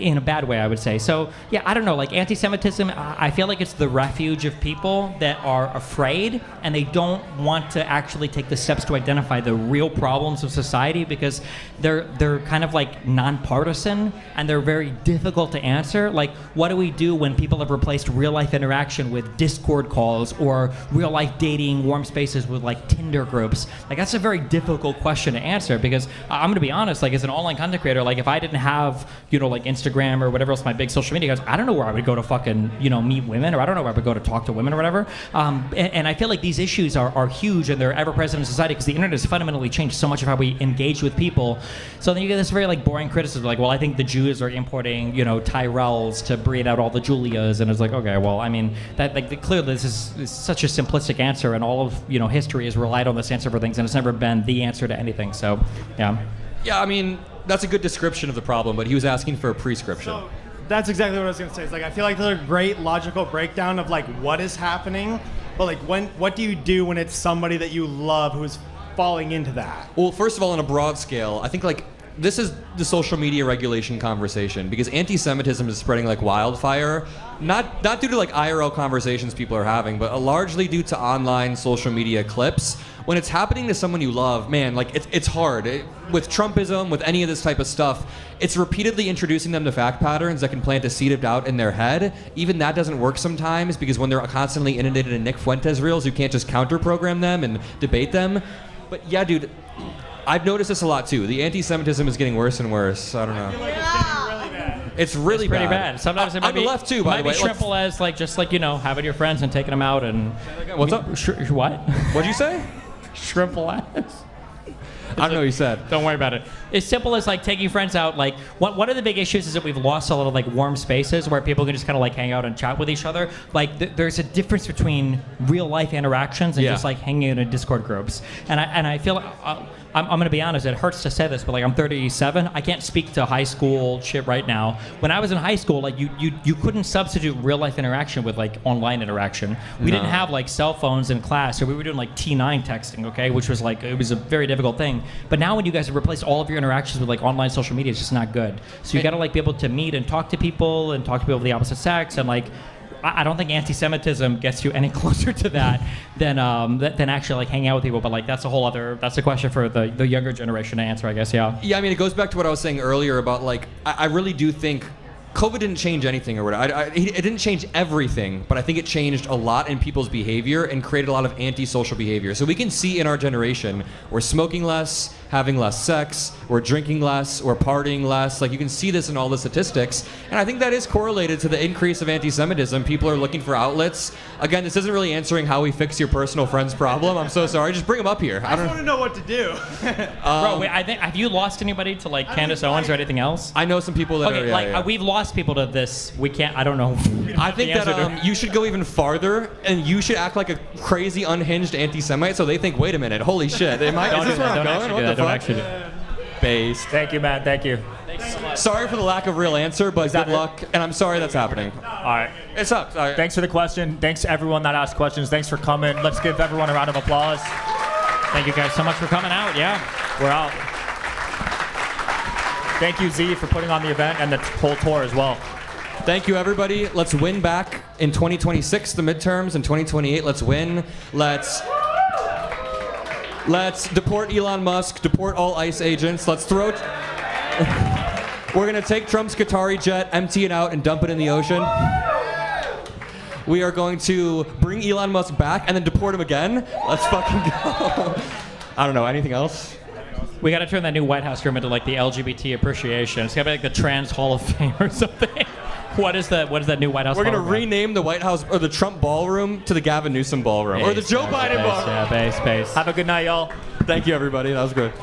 S4: In a bad way, I would say. So, yeah, I don't know, like anti-Semitism, I feel like it's the refuge of people that are afraid and they don't want to actually take the steps to identify the real problems of society because they're kind of like nonpartisan and they're very difficult to answer. Like, what do we do when people have replaced real life interaction with Discord calls or real life dating warm spaces with like Tinder groups? Like, that's a very difficult question to answer because I'm gonna be honest, like as an online content creator, like if I didn't have, like Instagram or whatever else my big social media goes, I don't know where I would go to fucking, meet women, or I don't know where I would go to talk to women or whatever. And I feel like these issues are huge and they're ever present in society because the internet has fundamentally changed so much of how we engage with people. So then you get this very like boring criticism, like, well, I think the Jews are importing, Tyrells to breed out all the Julias, and it's like, okay, well, I mean, that like clearly this is such a simplistic answer, and all of history has relied on this answer for things, and it's never been the answer to anything. So, yeah.
S2: Yeah, I mean, that's a good description of the problem, but he was asking for a prescription.
S17: So that's exactly what I was going to say. It's like I feel like there's a great logical breakdown of like what is happening, but like what do you do when it's somebody that you love who's falling into that?
S2: Well, first of all, on a broad scale, I think like this is the social media regulation conversation, because anti-Semitism is spreading like wildfire, not due to like IRL conversations people are having, but largely due to online social media clips. When it's happening to someone you love, man, like it's hard. With Trumpism, with any of this type of stuff, it's repeatedly introducing them to fact patterns that can plant a seed of doubt in their head. Even that doesn't work sometimes, because when they're constantly inundated in Nick Fuentes reels, you can't just counter-program them and debate them. But yeah, dude, I've noticed this a lot too. The anti-Semitism is getting worse and worse. I don't know. It's really
S4: pretty bad. Sometimes it might
S2: on the
S4: be
S2: left too, by the way.
S4: Might be simple as like just like having your friends and taking them out and.
S2: What's up?
S4: What?
S2: What'd you say?
S4: Shrimple ass.
S2: I don't know what you said.
S4: Don't worry about it. As simple as like taking friends out. Like one of the big issues is that we've lost a lot of like warm spaces where people can just kind of like hang out and chat with each other. Like there's a difference between real life interactions and just like hanging out in Discord groups. And I feel I'm going to be honest. It hurts to say this, but like I'm 37. I can't speak to high school shit right now. When I was in high school, like you couldn't substitute real life interaction with like online interaction. We didn't have like cell phones in class, so we were doing like T9 texting, okay, which was like it was a very difficult thing. But now when you guys have replaced all of your interactions with like online social media, it's just not good. So you got to like be able to meet and talk to people and talk to people of the opposite sex, and like I don't think anti-Semitism gets you any closer to that than actually like hanging out with people. But like that's a question for the younger generation to answer, I guess. Yeah.
S2: Yeah, I mean, it goes back to what I was saying earlier about like I really do think COVID didn't change anything or whatever. It didn't change everything, but I think it changed a lot in people's behavior and created a lot of antisocial behavior. So we can see in our generation, we're smoking less, having less sex, we're drinking less, we're partying less. Like you can see this in all the statistics. And I think that is correlated to the increase of anti-Semitism. People are looking for outlets. Again, this isn't really answering how we fix your personal friend's problem. I'm so sorry. Just bring them up here.
S17: I just want to know what to do.
S4: Bro, wait, have you lost anybody to like Candace Owens or anything else?
S2: I know some people that are,
S4: we've lost people to this. We can't, I don't know.
S2: I think that you should go even farther, and you should act like a crazy, unhinged anti-Semite, so they think, wait a minute, holy shit, is this where I'm going? What the fuck?
S4: Don't actually do it.
S2: Based.
S1: Thank you, Matt. Thank you.
S2: Sorry for the lack of real answer, but good luck, and I'm sorry that's happening.
S1: All right.
S2: It sucks. All right.
S1: Thanks for the question. Thanks to everyone that asked questions. Thanks for coming. Let's give everyone a round of applause.
S4: Thank you guys so much for coming out. Yeah.
S1: We're out. Thank you, Z, for putting on the event and the whole tour as well.
S2: Thank you, everybody. Let's win back in 2026, the midterms. In 2028, let's win. Let's deport Elon Musk, deport all ICE agents. Let's throw... We're going to take Trump's Qatari jet, empty it out, and dump it in the ocean. We are going to bring Elon Musk back and then deport him again. Let's fucking go. I don't know. Anything else?
S4: We got to turn that new White House room into like the LGBT appreciation. It's got to be like the Trans Hall of Fame or something. What is that new White House?
S2: We're going to rename the White House or the Trump ballroom to the Gavin Newsom ballroom or the Joe Biden ballroom.
S4: Yeah, base.
S1: Have a good night, y'all.
S2: Thank you, everybody. That was good.